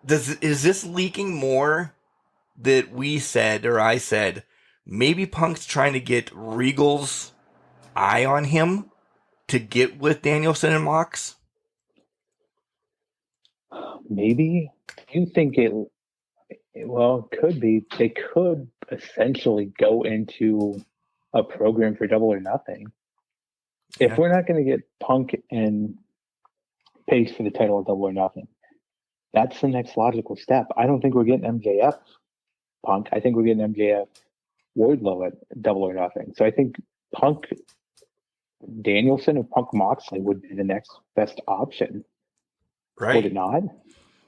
Is this leaking more that we said, or I said, maybe Punk's trying to get Regal's eye on him to get with Danielson and Mox? Maybe. Do you think well, it could be. They could essentially go into a program for Double or Nothing. If we're not going to get Punk and Pace for the title of Double or Nothing, that's the next logical step. I don't think we're getting MJF Punk. I think we're getting MJF Wardlow at Double or Nothing. So I think Punk Danielson or Punk Moxley would be the next best option. Right. Would it not?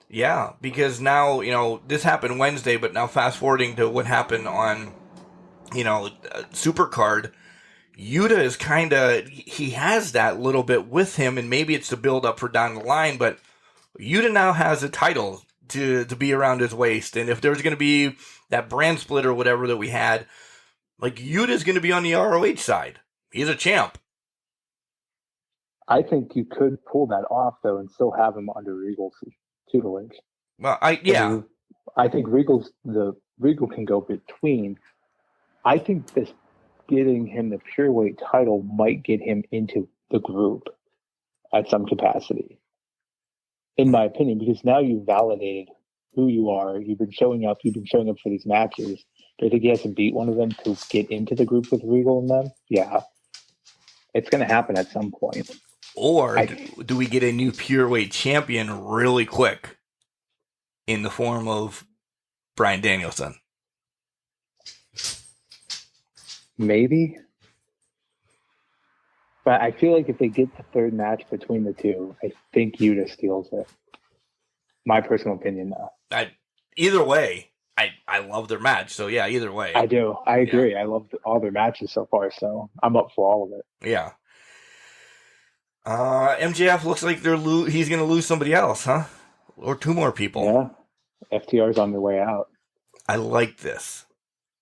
Yeah, because now, this happened Wednesday, but now fast forwarding to what happened on, Supercard, Yuta is he has that little bit with him, and maybe it's to build up for down the line, but Yuta now has a title to be around his waist, and if there's going to be that brand split or whatever that we had, like, Yuta's going to be on the ROH side. He's a champ. I think you could pull that off, though, and still have him under Regal's tutelage. Well, I think Regal can go between. I think this getting him the pureweight title might get him into the group at some capacity, in my opinion, because now you've validated who you are. You've been showing up for these matches. Do you think he has to beat one of them to get into the group with Regal and them? Yeah. It's going to happen at some point. Or do we get a new pureweight champion really quick in the form of Bryan Danielson? Maybe. But I feel like if they get the third match between the two, I think Yuta steals it. My personal opinion, though. Either way, I love their match. So, yeah, either way. I do. I agree. Yeah. I love all their matches so far, so I'm up for all of it. Yeah. MJF looks like he's going to lose somebody else, huh? Or two more people. Yeah. FTR's on their way out. I like this.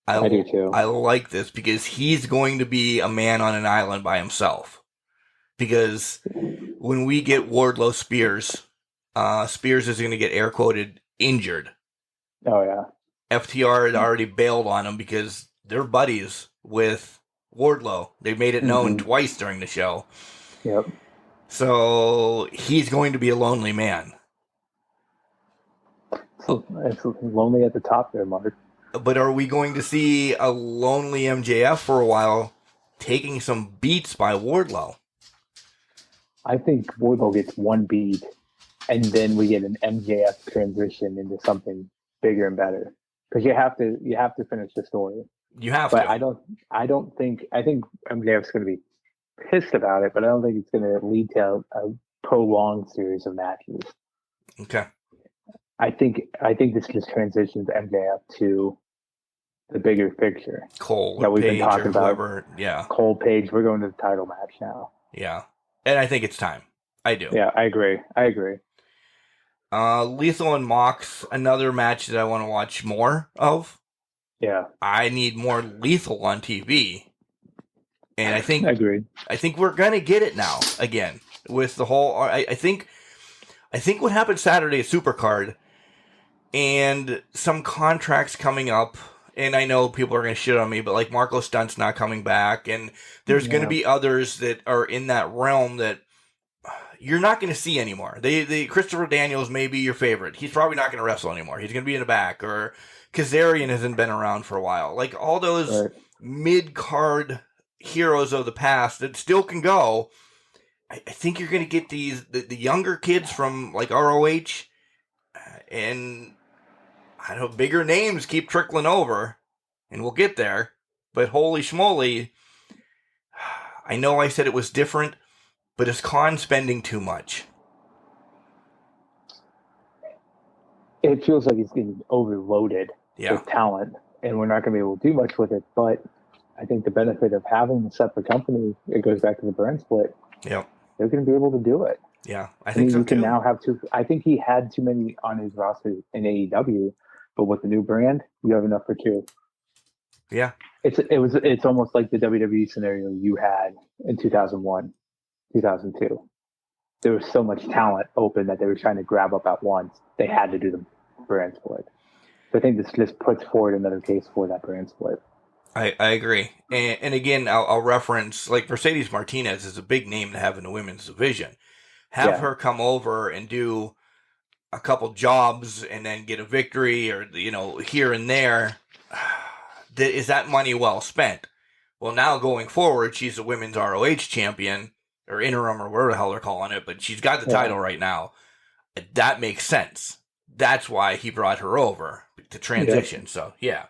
I do too. I like this because he's going to be a man on an island by himself. Because when we get Wardlow Spears, Spears is going to get air quoted injured. Oh, yeah. FTR had already bailed on him because they're buddies with Wardlow. They made it known twice during the show. Yep. So he's going to be a lonely man. It's lonely at the top there, Mark. But are we going to see a lonely MJF for a while taking some beats by Wardlow? I think Wardlow gets one beat, and then we get an MJF transition into something bigger and better. Because you have to finish the story. You have but to. I think MJF's going to be pissed about it, but I don't think it's going to lead to a prolonged series of matches. Okay. I think this just transitions MJF to the bigger picture. Cole that we've Page been talking or about. Whoever, yeah. Cole Page, we're going to the title match now. Yeah. And I think it's time. I do. Yeah, I agree. Lethal and Mox, another match that I want to watch more of. Yeah. I need more Lethal on TV. And I think Agreed. I think we're gonna get it now again with the whole. I think what happened Saturday at Supercard and some contracts coming up. And I know people are gonna shit on me, but like Marco Stunt's not coming back, and there's gonna be others that are in that realm that you're not gonna see anymore. They Christopher Daniels may be your favorite. He's probably not gonna wrestle anymore. He's gonna be in the back, or Kazarian hasn't been around for a while. Like all those mid-card heroes of the past that still can go. I think you're going to get the younger kids from like ROH and I don't know, bigger names keep trickling over and we'll get there. But holy schmoly, I know I said it was different, but is Khan spending too much? It feels like he's getting overloaded with talent, and we're not going to be able to do much with it, but I think the benefit of having a separate company, it goes back to the brand split. Yeah. They're going to be able to do it. Yeah, I think so you too. Can now have two. I think he had too many on his roster in AEW, but with the new brand, you have enough for two. Yeah. It's almost like the WWE scenario you had in 2001, 2002. There was so much talent open that they were trying to grab up at once. They had to do the brand split. So I think this just puts forward another case for that brand split. I agree. And again, I'll reference, like, Mercedes Martinez is a big name to have in the women's division. Have her come over and do a couple jobs and then get a victory or, here and there, is that money well spent? Well, now going forward, she's a women's ROH champion, or interim, or whatever the hell they're calling it, but she's got the title right now. That makes sense. That's why he brought her over to transition. Yeah. So, yeah.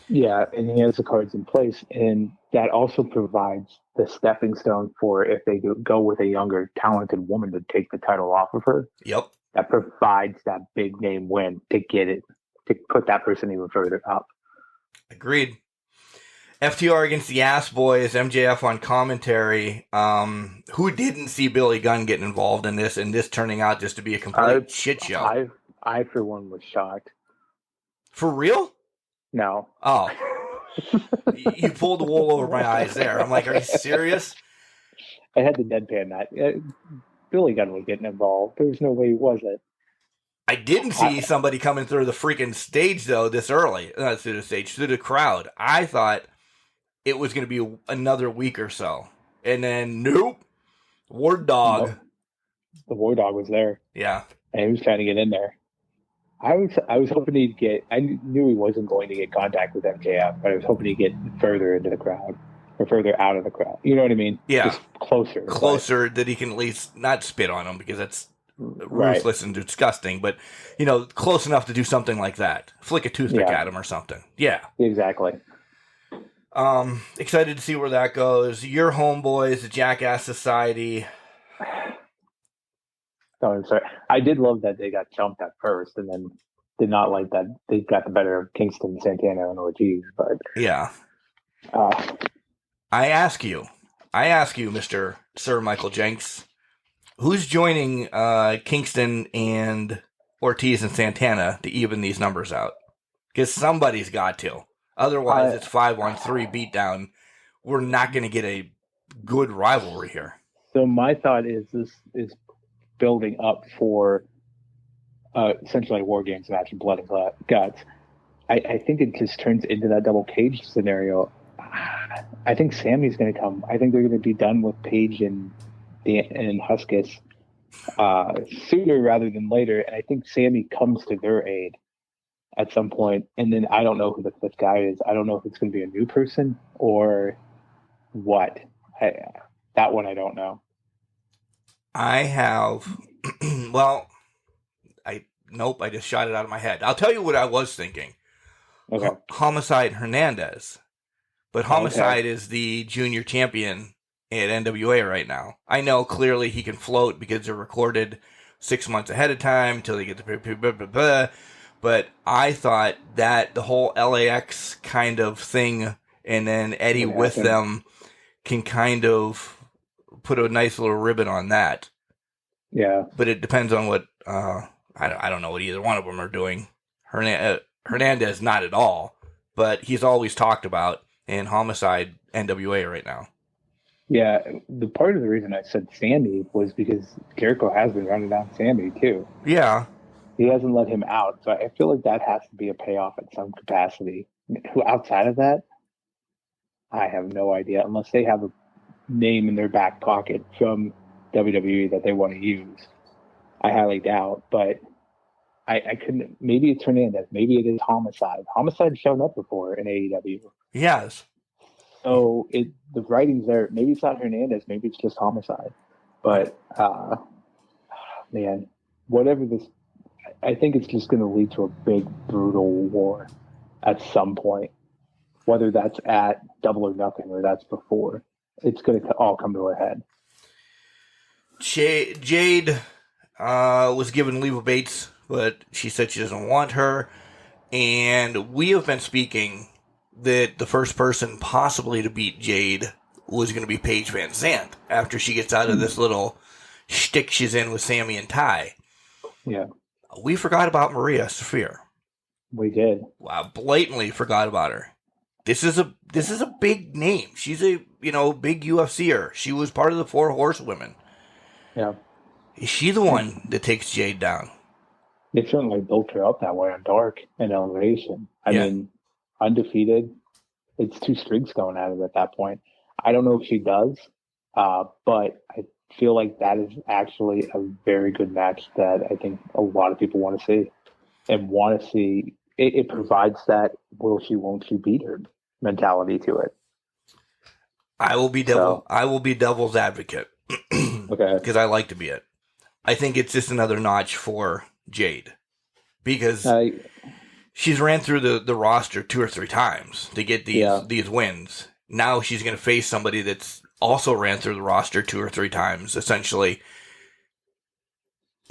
Yeah, and he has the cards in place, and that also provides the stepping stone for if they go with a younger, talented woman to take the title off of her. Yep. That provides that big name win to get it, to put that person even further up. Agreed. FTR against the Ass Boys, MJF on commentary. Who didn't see Billy Gunn getting involved in this, and this turning out just to be a complete shit show? I, for one, was shocked. For real? No. Oh. You pulled the wool over my eyes there. I'm like, are you serious? I had to deadpan that. Billy Gunn was getting involved. There was no way he wasn't. I didn't see somebody coming through the freaking stage, though, this early. Not through the stage, through the crowd. I thought it was going to be another week or so. And then, nope. War Dog. Nope. The War Dog was there. Yeah. And he was trying to get in there. I was hoping he'd get, I knew he wasn't going to get contact with MJF, but I was hoping he'd get further into the crowd. Or further out of the crowd. You know what I mean? Yeah. Just closer. Closer that he can at least not spit on him, because that's ruthless and disgusting, but, close enough to do something like that. Flick a toothpick at him or something. Yeah. Exactly. Excited to see where that goes. Your homeboys, the Jackass Society. Oh, I'm sorry. I did love that they got jumped at first, and then did not like that they got the better of Kingston, Santana, and Ortiz. But yeah, I ask you, Mr. Sir Michael Jenks, who's joining Kingston and Ortiz and Santana to even these numbers out? Because somebody's got to. Otherwise, it's 5-on-3 beatdown. We're not going to get a good rivalry here. So my thought is this is building up for essentially a War Games match of blood and guts. I think it just turns into that double cage scenario. I think Sammy's going to come. I think they're going to be done with Paige and Huskus sooner rather than later. And I think Sammy comes to their aid at some point. And then I don't know who the fifth guy is. I don't know if it's going to be a new person or what. That one I don't know. I have, I just shot it out of my head. I'll tell you what I was thinking. Okay. Homicide Hernandez. But Homicide is the junior champion at NWA right now. I know clearly he can float because they're recorded 6 months ahead of time until they get the but I thought that the whole LAX kind of thing and then Eddie with them can kind of put a nice little ribbon on that. Yeah. But it depends on what, I don't know what either one of them are doing. Hernandez, not at all, but he's always talked about in Homicide NWA right now. Yeah, the part of the reason I said Sammy was because Jericho has been running down Sammy too. Yeah. He hasn't let him out, so I feel like that has to be a payoff in some capacity. Outside of that, I have no idea, unless they have a name in their back pocket from WWE that they want to use. I highly doubt, but I couldn't. Maybe it's Hernandez. Maybe it is Homicide. Homicide's shown up before in AEW. Yes. So the writing's there. Maybe it's not Hernandez. Maybe it's just Homicide. But man, whatever this, I think it's just going to lead to a big, brutal war at some point. Whether that's at Double or Nothing or that's before, it's going to all come to a head. Jade was given Leva Bates, but she said she doesn't want her. And we have been speaking that the first person possibly to beat Jade was going to be Paige Van Zandt after she gets out of this little shtick she's in with Sammy and Ty. Yeah. We forgot about Maria Saphir. We did. Wow, blatantly forgot about her. This is a big name. She's a, big UFCer. She was part of the Four Horsewomen. Yeah. Is she the one that takes Jade down? They certainly built her up that way on Dark and Elevation. I mean, undefeated. It's two strings going at it at that point. I don't know if she does, but I feel like that is actually a very good match that I think a lot of people want to see and want to see. It provides that will she, won't she beat her mentality to it. I will be devil's advocate. Okay. Because I like to be it. I think it's just another notch for Jade. Because she's ran through the roster 2 or 3 times to get these wins. Now she's going to face somebody that's also ran through the roster 2 or 3 times, essentially.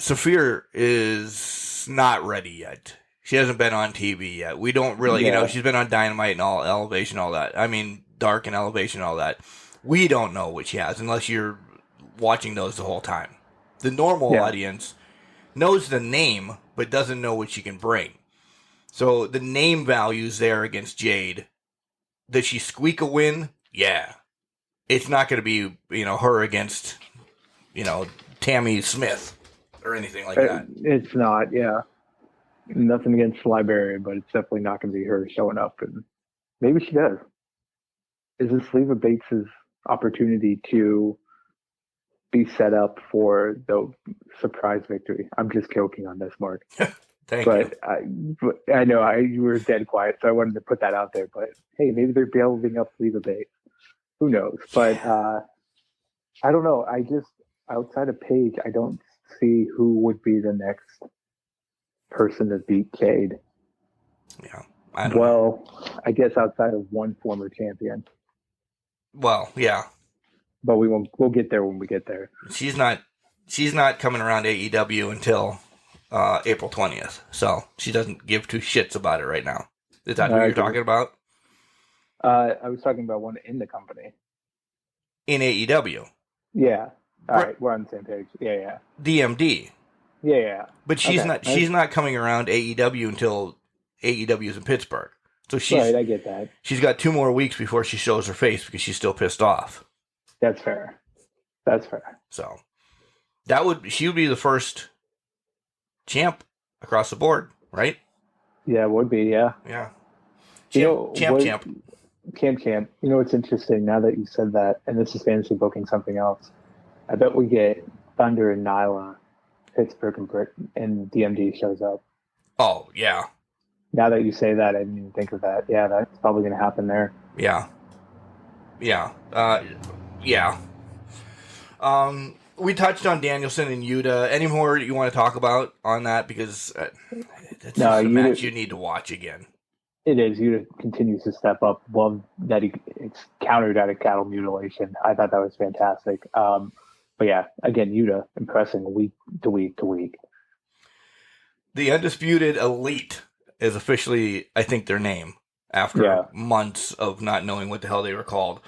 Saphir is not ready yet. She hasn't been on TV yet. We don't really, she's been on Dynamite and all Elevation, all that. I mean, Dark and Elevation, all that. We don't know what she has unless you're watching those the whole time. The normal audience knows the name, but doesn't know what she can bring. So the name value's there against Jade. Does she squeak a win? Yeah. It's not going to be, her against, Tammy Smith or anything like that. It's not, yeah. Nothing against Liberia, but it's definitely not going to be her showing up. And maybe she does. Is this Leva Bates' opportunity to be set up for the surprise victory? I'm just joking on this, Mark. Thank you. I know you were dead quiet, so I wanted to put that out there. But hey, maybe they're building up Leva Bates. Who knows? But I don't know. I just, outside of Paige, I don't see who would be the next person to beat Jade. Yeah. I guess outside of one former champion. Well, yeah. But we'll get there when we get there. She's not coming around AEW until April 20th. So she doesn't give 2 shits about it right now. Is that who you're talking about? I was talking about one in the company. In AEW? Yeah. All right, we're on the same page. Yeah. DMD. Yeah. But she's not coming around AEW until AEW's in Pittsburgh. So right, I get that. She's got 2 more weeks before she shows her face because she's still pissed off. That's fair. So she would be the first champ across the board, right? Yeah, it would be, yeah. Yeah. Champ. You know what's interesting now that you said that, and this is fantasy booking something else. I bet we get Thunder and Nyla, Pittsburgh and DMD shows up. Oh, yeah. Now that you say that, I didn't even think of that. Yeah, that's probably going to happen there. Yeah. We touched on Danielson and Yuta. Any more you want to talk about on that? Because it's a match you need to watch again. It is. Yuta continues to step up. Love that it's countered out of cattle mutilation. I thought that was fantastic. But yeah, again, Yuta impressing week to week to week. The Undisputed Elite is officially, I think, their name after months of not knowing what the hell they were called.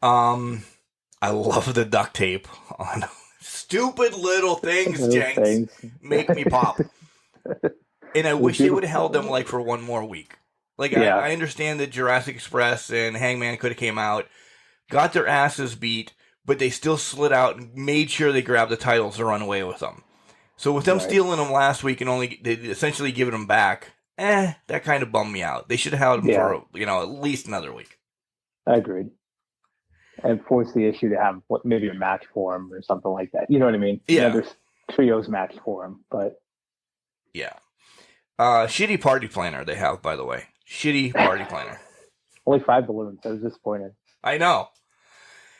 I love the duct tape on stupid little things, Jenks. Make me pop. And I wish they would have held them like for one more week. Like, I understand that Jurassic Express and Hangman could have came out, got their asses beat, but they still slid out and made sure they grabbed the titles to run away with them. So with them stealing them last week and they essentially giving them back, that kind of bummed me out. They should have held them for, at least another week. I agreed. And force the issue to have maybe a match for him or something like that. You know what I mean? Yeah. There's trios match for him, but... Yeah. Shitty party planner they have, by the way. Shitty party planner. Only 5 balloons. I was disappointed. I know.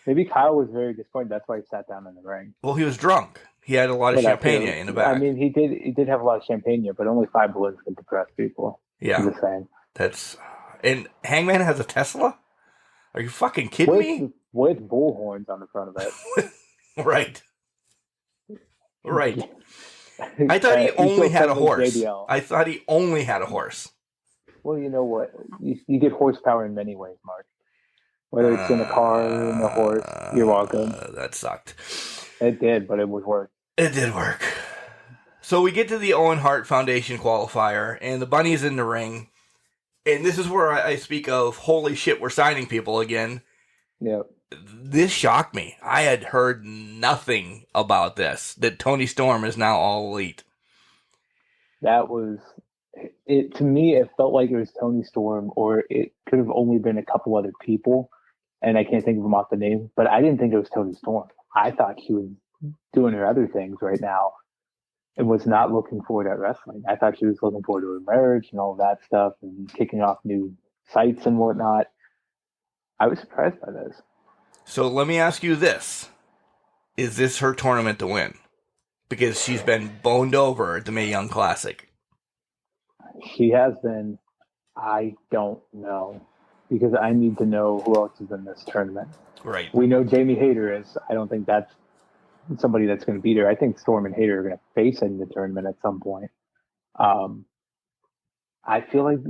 Maybe Kyle was very disappointed. That's why he sat down in the ring. Well, he was drunk. He had a lot of champagne in the back. I mean, he did have a lot of champagne, but only 5 balloons can depress people. Yeah. I'm just saying. And Hangman has a Tesla? Are you fucking kidding me? With bullhorns on the front of it. Right. I thought he only had a horse. JBL. I thought he only had a horse. Well, you know what? You get horsepower in many ways, Mark. Whether it's in a car or in a horse, you're welcome. That sucked. It did, but it would work. It did work. So we get to the Owen Hart Foundation qualifier, and the Bunny's in the ring. And this is where I speak of, holy shit, we're signing people again. Yeah. This shocked me. I had heard nothing about this, that Tony Storm is now all elite. That was... To me, it felt like it was Tony Storm, or it could have only been a couple other people, and I can't think of them off the name, but I didn't think it was Tony Storm. I thought she was doing her other things right now and was not looking forward at wrestling. I thought she was looking forward to her marriage and all that stuff and kicking off new sites and whatnot. I was surprised by this. So let me ask you this. Is this her tournament to win? Because she's been boned over at the Mae Young Classic. She has been. I don't know. Because I need to know who else is in this tournament. Right. We know Jamie Hayter is. I don't think that's somebody that's going to beat her. I think Storm and Hayter are going to face in the tournament at some point. I feel like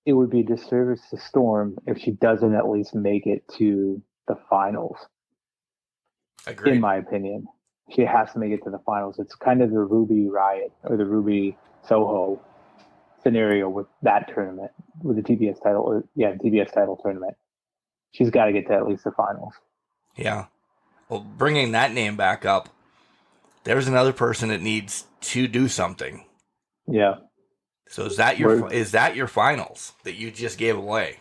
it would be a disservice to Storm if she doesn't at least make it to the finals. Agreed. In my opinion, she has to make it to the finals. It's kind of the Ruby Riot or the Ruby Soho scenario with that tournament, with the TBS title, TBS title tournament. She's got to get to at least the finals. Yeah. Well, bringing that name back up, there's another person that needs to do something. Yeah. So is that your finals that you just gave away?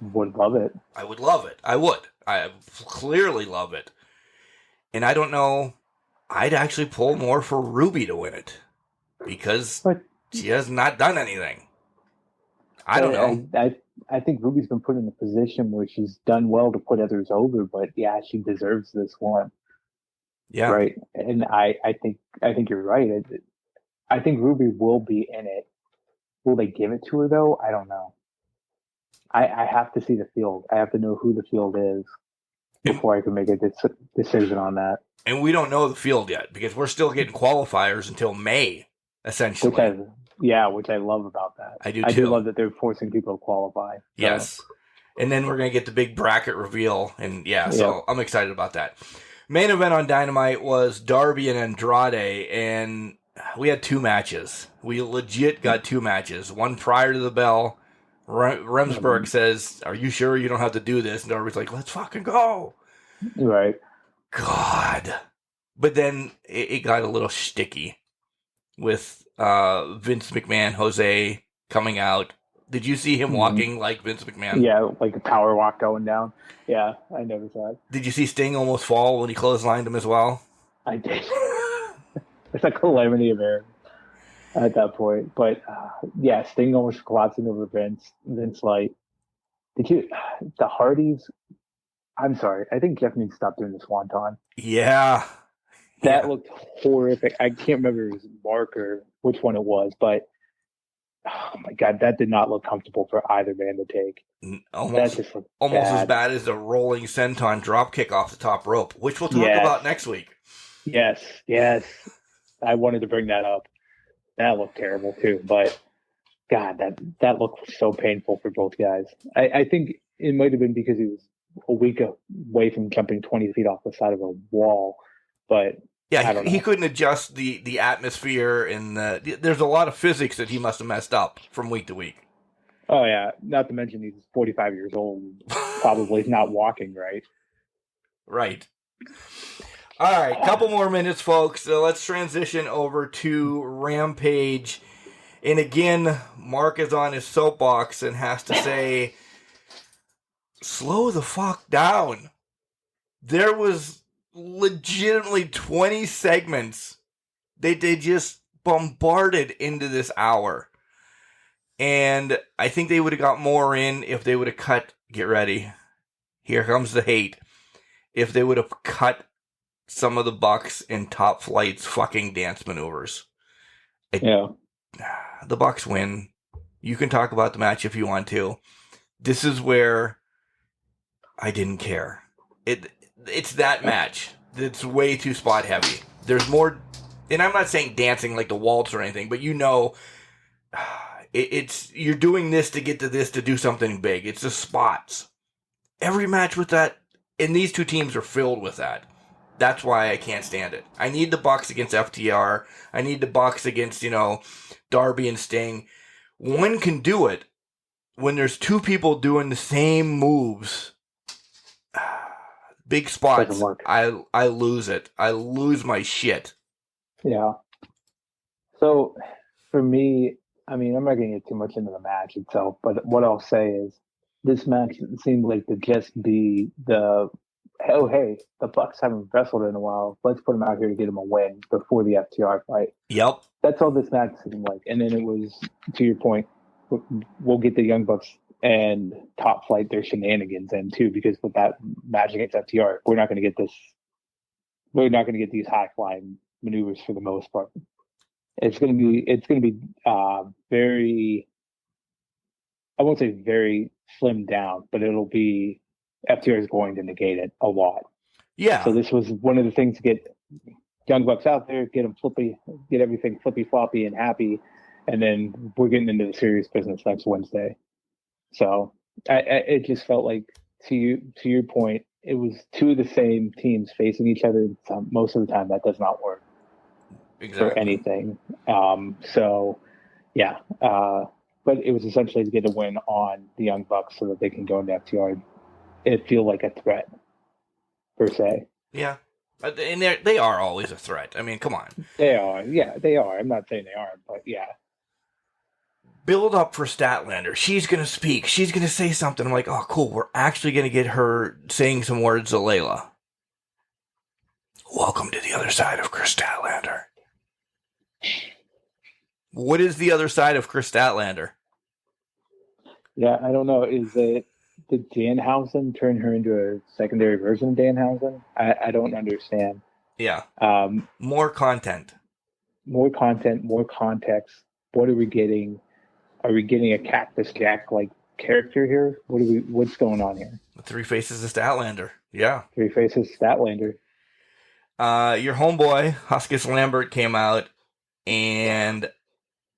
Would love it. I would love it. I would. I clearly love it. And I don't know. I'd actually pull more for Ruby to win it because she has not done anything. I don't know. I think Ruby's been put in a position where she's done well to put others over, but yeah, she deserves this one. Yeah. Right. And I think you're right. I think Ruby will be in it. Will they give it to her though? I don't know. I have to see the field. I have to know who the field is before I can make a decision on that. And we don't know the field yet because we're still getting qualifiers until May, essentially. Which I love about that. I do too. I do love that they're forcing people to qualify. So. Yes. And then we're going to get the big bracket reveal. And so I'm excited about that. Main event on Dynamite was Darby and Andrade, and we had 2 matches. We legit got 2 matches. One prior to the bell. Remsburg says, "Are you sure you don't have to do this?" And Darby's like, "Let's fucking go." Right. God. But then it got a little sticky with Vince McMahon, Jose coming out. Did you see him walking like Vince McMahon? Yeah, like a power walk going down. Yeah, I noticed that. Did you see Sting almost fall when he clotheslined him as well? I did. It's a calamity of error at that point. But Sting almost collapsing over Vince. Vince, like, the Hardys? I'm sorry. I think Jeff needs to stop doing the Swanton. Yeah. That looked horrific. I can't remember if it was Mark or which one it was, but oh my God, that did not look comfortable for either man to take. Almost as bad as a rolling senton drop kick off the top rope, which we'll talk about next week. Yes. I wanted to bring that up. That looked terrible too, but God, that looked so painful for both guys. I think it might have been because he was a week away from jumping 20 feet off the side of a wall, but yeah, he couldn't adjust the atmosphere, and there's a lot of physics that he must have messed up from week to week. Oh yeah, not to mention he's 45 years old, probably not walking right. Right. All right, couple more minutes, folks. So let's transition over to Rampage. And again, Mark is on his soapbox and has to say, slow the fuck down. There was legitimately 20 segments they just bombarded into this hour. And I think they would have got more in if they would have cut, get ready, here comes the hate, if they would have cut some of the Bucks in Top Flight's fucking dance maneuvers. The Bucks win. You can talk about the match if you want to. This is where I didn't care. It's that match that's way too spot heavy. There's more, and I'm not saying dancing like the waltz or anything, but it's you're doing this to get to this to do something big. It's the spots. Every match with that, and these 2 teams are filled with that. That's why I can't stand it. I need the Bucks against FTR. I need the Bucks against, Darby and Sting. One can do it when there's 2 people doing the same moves. Big spots. I lose it. I lose my shit. Yeah. So for me, I mean, I'm not going to get too much into the match itself, but what I'll say is this match seemed like to just be the oh hey, the Bucks haven't wrestled in a while. Let's put them out here to get them a win before the FTR fight. Yep. That's all this match seemed like. And then it was, to your point, we'll get the Young Bucks and Top Flight their shenanigans in too, because with that match against FTR, we're not going to get this. We're not going to get these high flying maneuvers for the most part. It's going to be very. I won't say very slimmed down, but it'll be FTR is going to negate it a lot. Yeah. So this was one of the things to get Young Bucks out there, get them flippy, get everything flippy floppy and happy, and then we're getting into the serious business next Wednesday. So it just felt like, to your point, it was two of the same teams facing each other. Most of the time, that does not work for anything. So yeah, but it was essentially to get a win on the Young Bucks so that they can go into FTR. It feel like a threat per se. Yeah. And they are always a threat. I mean, come on. They are. Yeah, they are. I'm not saying they aren't, but yeah. Build up for Statlander. She's going to speak. She's going to say something. I'm like, oh, cool. We're actually going to get her saying some words to Layla. Welcome to the other side of Chris Statlander. What is the other side of Chris Statlander? Yeah, I don't know. Is it, did Danhausen turn her into a secondary version of Danhausen? I don't understand. Yeah. More content. More content, more context. What are we getting? Are we getting a Cactus Jack like character here? What's going on here? The Three Faces of Statlander. Yeah. Three Faces Statlander. Your homeboy, Huskus Lambert, came out, and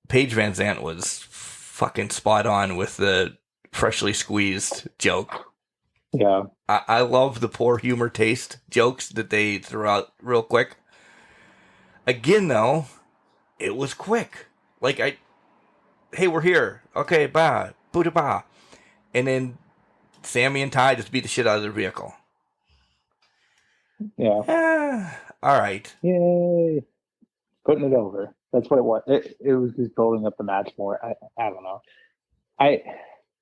Paige Van Zandt was fucking spot on with the freshly squeezed joke. Yeah. I love the poor humor taste jokes that they threw out real quick. Again, though, it was quick. Like, hey, we're here. Okay, bye. Buddha ba. And then Sammy and Ty just beat the shit out of their vehicle. Yeah. All right. Yay. Putting it over. That's what it was. It was just building up the match more. I don't know.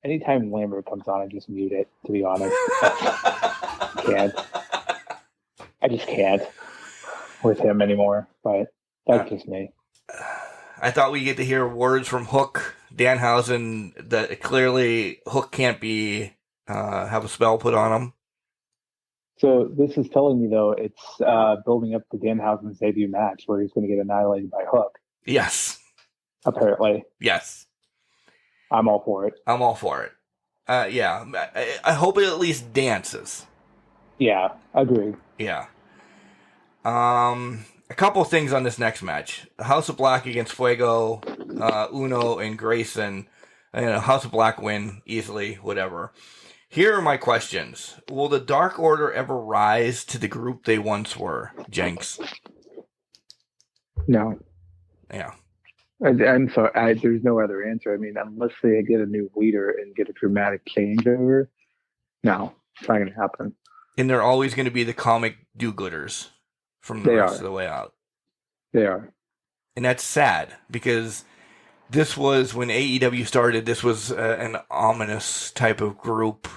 Anytime Lambert comes on, I just mute it, to be honest. I just can't with him anymore. But that's just me. I thought we get to hear words from Hook, Danhausen, that clearly Hook can't be have a spell put on him. So this is telling me, though, it's building up to Danhausen's debut match where he's going to get annihilated by Hook. Yes. Apparently. Yes. I'm all for it. I'm all for it. Yeah. I hope it at least dances. Yeah, agreed. Yeah. A couple of things on this next match. House of Black against Fuego, Uno, and Grayson. House of Black win easily, whatever. Here are my questions. Will the Dark Order ever rise to the group they once were, Jenks? No. Yeah. I'm sorry. There's no other answer. I mean, unless they get a new leader and get a dramatic changeover, no, it's not going to happen. And they're always going to be the comic do-gooders from the rest of the way out. They are. And that's sad, because this was, when AEW started, this was an ominous type of group.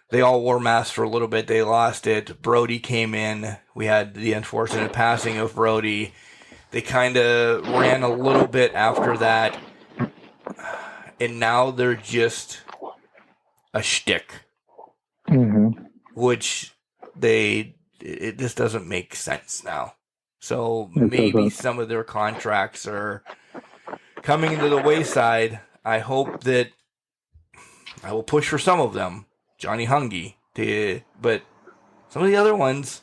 They all wore masks for a little bit. They lost it. Brody came in. We had the unfortunate passing of Brody. They kind of ran a little bit after that. And now they're just a shtick. Mm-hmm. Which this doesn't make sense now. So maybe some of their contracts are coming into the wayside. I hope that I will push for some of them, Johnny Hungy, but some of the other ones,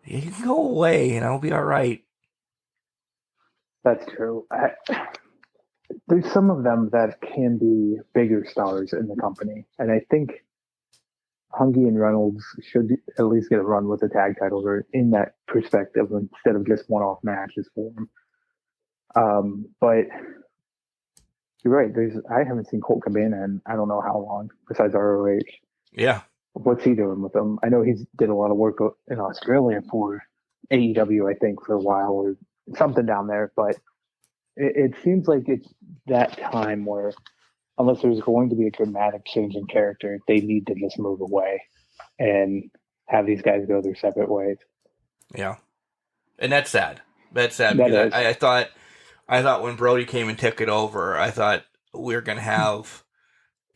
you can go away and I'll be all right. That's true. There's some of them that can be bigger stars in the company, and I think Hungy and Reynolds should at least get a run with the tag titles, or in that perspective, instead of just one-off matches for them. But you're right. I haven't seen Colt Cabana in I don't know how long, besides ROH. Yeah. What's he doing with them? I know he's did a lot of work in Australia for AEW, I think, for a while, or something down there. But it seems like it's that time where, unless there's going to be a dramatic change in character, they need to just move away. And have these guys go their separate ways. Yeah, and that's sad. That's sad That because is. I thought when Brody came and took it over, I thought we were gonna have,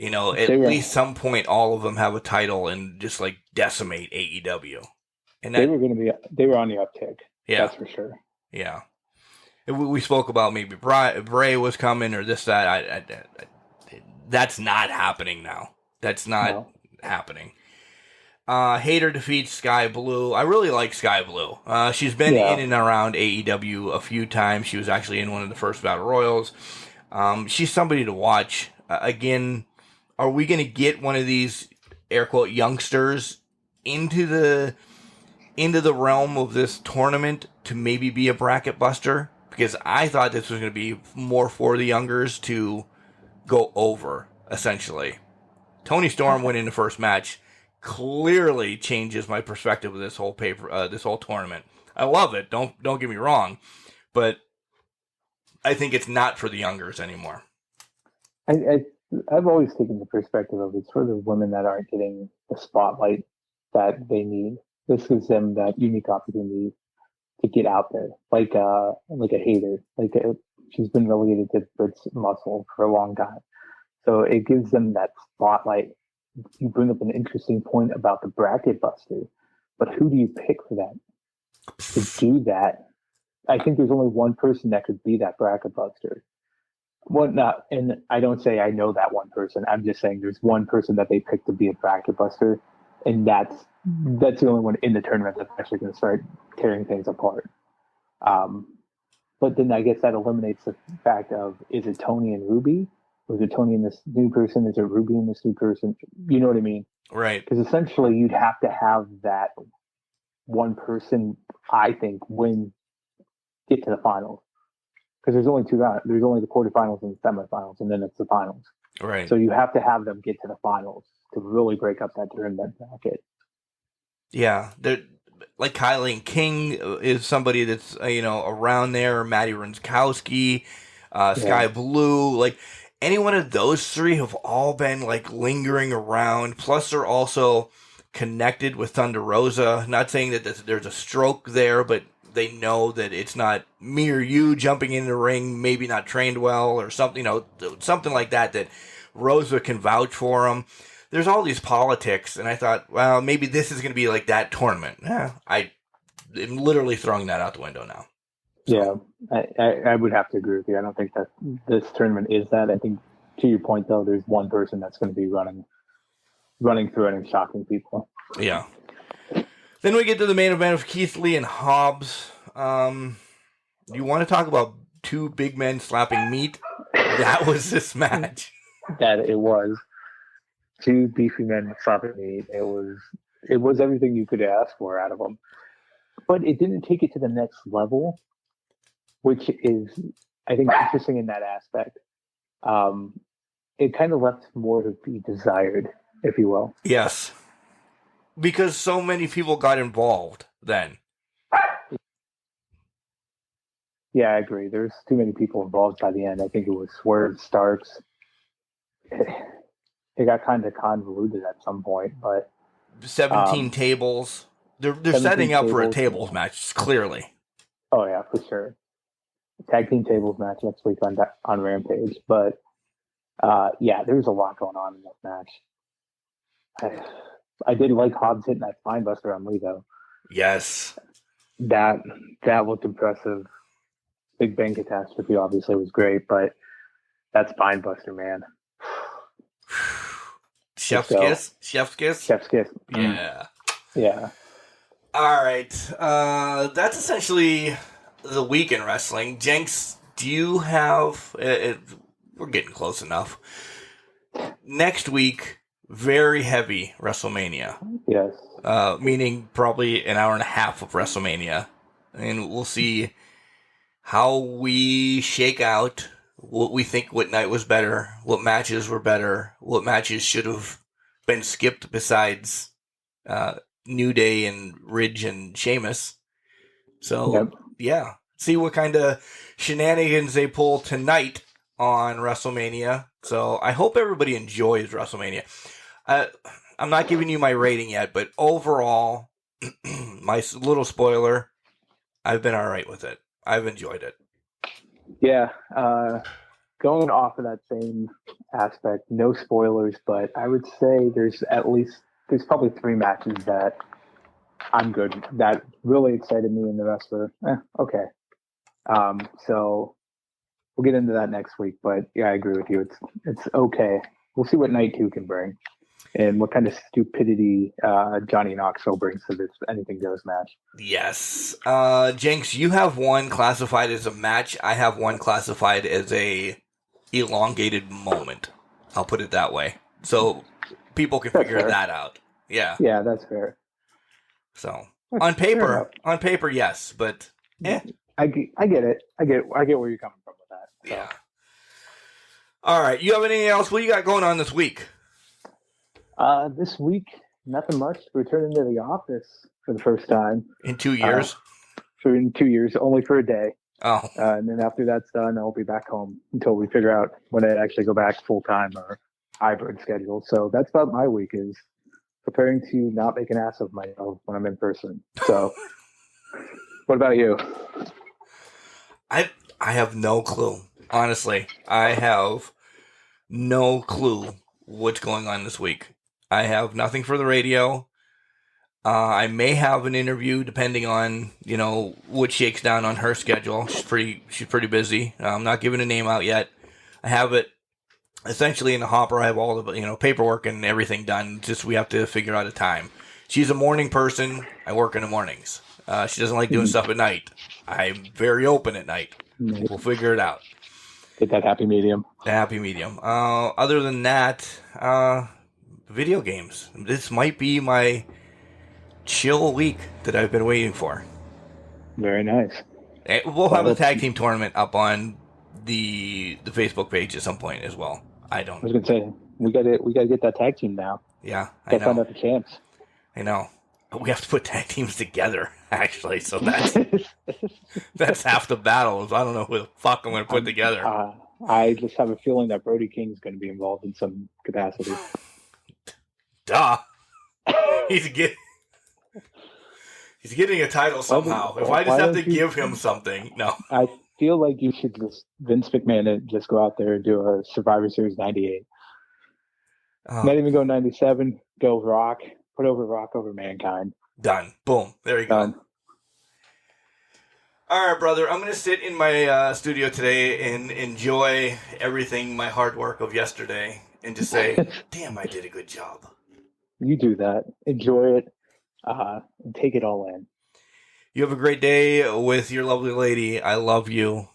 at least some point all of them have a title and just like decimate AEW. And they were on the uptick. Yeah, that's for sure. Yeah, we spoke about maybe Bray was coming or this that. That's not happening now. That's not happening. Hayter defeats Sky Blue. I really like Sky Blue. She's been in and around AEW a few times. She was actually in one of the first Battle Royals. She's somebody to watch. Again, are we going to get one of these air quote youngsters into the realm of this tournament to maybe be a bracket buster? Because I thought this was going to be more for the youngers to go over, essentially. Tony Storm winning the first match clearly changes my perspective of this whole this whole tournament. I love it. Don't get me wrong, but I think it's not for the youngers anymore. I've always taken the perspective of it's for the women that aren't getting the spotlight that they need. This gives them that unique opportunity to get out there, like a Hater. She's been relegated to Brits Muscle for a long time, so it gives them that spotlight. You bring up an interesting point about the bracket buster, but who do you pick for that? To do that, I think there's only one person that could be that bracket buster. And I don't say I know that one person. I'm just saying there's one person that they picked to be a bracket buster, and that's the only one in the tournament that's actually going to start tearing things apart. But then I guess that eliminates the fact of, is it Tony and Ruby? Or is it Tony and this new person? Is it Ruby and this new person? You know what I mean? Right. Because essentially you'd have to have that one person, I think, get to the finals. Because there's only two rounds. There's only the quarterfinals and the semifinals, and then it's the finals. Right. So you have to have them get to the finals to really break up that tournament bracket. Yeah. Like Kylie King is somebody that's, around there. Maddie Runskowski, Sky Blue, like any one of those three have all been like lingering around. Plus they're also connected with Thunder Rosa. Not saying that there's a stroke there, but they know that it's not me or you jumping in the ring, maybe not trained well or something, something like that Rosa can vouch for them. There's all these politics, and I thought, well, maybe this is going to be like that tournament. I'm literally throwing that out the window now. So. Yeah, I would have to agree with you. I don't think that this tournament is that. I think, to your point, though, there's one person that's going to be running through it and shocking people. Yeah. Then we get to the main event of Keith Lee and Hobbs. You want to talk about two big men slapping meat? That was this match. That it was. Two beefy men slapping meat. It was everything you could ask for out of them. But it didn't take it to the next level, which is, I think, interesting in that aspect. It kind of left more to be desired, if you will. Yes. Because so many people got involved then. Yeah, I agree. There's too many people involved by the end. I think it was Swerve, Starks. It got kind of convoluted at some point, but 17 tables. They're setting up for a tables match, clearly. Oh yeah, for sure. Tag team tables match next week on Rampage, but yeah, there's a lot going on in that match. I did like Hobbs hitting that spinebuster on Lee, though. Yes. That looked impressive. Big Bang Catastrophe obviously was great, but that spinebuster, man. Chef's kiss? Chef's kiss. Yeah. Yeah. All right. That's essentially the week in wrestling. Jenks, do you have... we're getting close enough. Next week, very heavy WrestleMania. Yes. Meaning probably an hour and a half of WrestleMania. And we'll see how we shake out, what we think what night was better, what matches were better, what matches should have been skipped besides New Day and Ridge and Sheamus. So, yeah. See what kind of shenanigans they pull tonight on WrestleMania. So I hope everybody enjoys WrestleMania. I'm not giving you my rating yet, but overall, my little spoiler, I've been all right with it. I've enjoyed it. Yeah. Going off of that same aspect, no spoilers, but I would say there's probably 3 matches that I'm good, that really excited me, and the rest were okay. So we'll get into that next week, but yeah, I agree with you. It's okay. We'll see what night 2 can bring, and what kind of stupidity Johnny Knoxville brings to this anything goes match. Yes. Jinx, you have one classified as a match. I have one classified as a elongated moment. I'll put it that way. So people can figure that out. Yeah. Yeah, that's fair. So on paper, yes, but I get it. I get where you're coming from with that. So. Yeah. All right. You have anything else? What do you got going on this week? This week, nothing much. Returning to the office for the first time in 2 years. In 2 years, only for a day. Oh. And then after that's done, I'll be back home until we figure out when I actually go back full time or hybrid schedule. So that's about my week, is preparing to not make an ass of myself when I'm in person. So, what about you? I have no clue. Honestly, I have no clue what's going on this week. I have nothing for the radio. I may have an interview depending on, what shakes down on her schedule. She's pretty busy. I'm not giving a name out yet. I have it essentially in the hopper. I have all the, paperwork and everything done. Just we have to figure out a time. She's a morning person. I work in the mornings. She doesn't like doing stuff at night. I'm very open at night. We'll figure it out. Get that happy medium. The happy medium. Other than that, video games. This might be my chill week that I've been waiting for. Very nice. We'll have a tag team tournament up on the Facebook page at some point as well. I was gonna say we gotta get that tag team now. Yeah, I know. Find out the champs. I know. We have to put tag teams together, actually. So that's half the battle. I don't know who the fuck I'm going to put together. I just have a feeling that Brody King's going to be involved in some capacity. Duh. He's getting a title somehow. If I just have to give him something, no. I feel like you should Vince McMahon just go out there and do a Survivor Series 98. Not even go 97. Go Rock. Put over Rock over Mankind. Done. Boom. There you go. All right, brother. I'm going to sit in my studio today and enjoy everything, my hard work of yesterday, and just say, damn, I did a good job. You do that. Enjoy it. And take it all in. You have a great day with your lovely lady. I love you.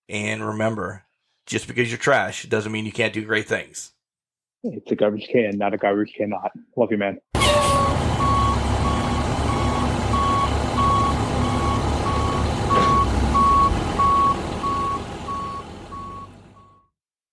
And remember, just because you're trash doesn't mean you can't do great things. It's a garbage can, not a garbage cannot. Love you, man.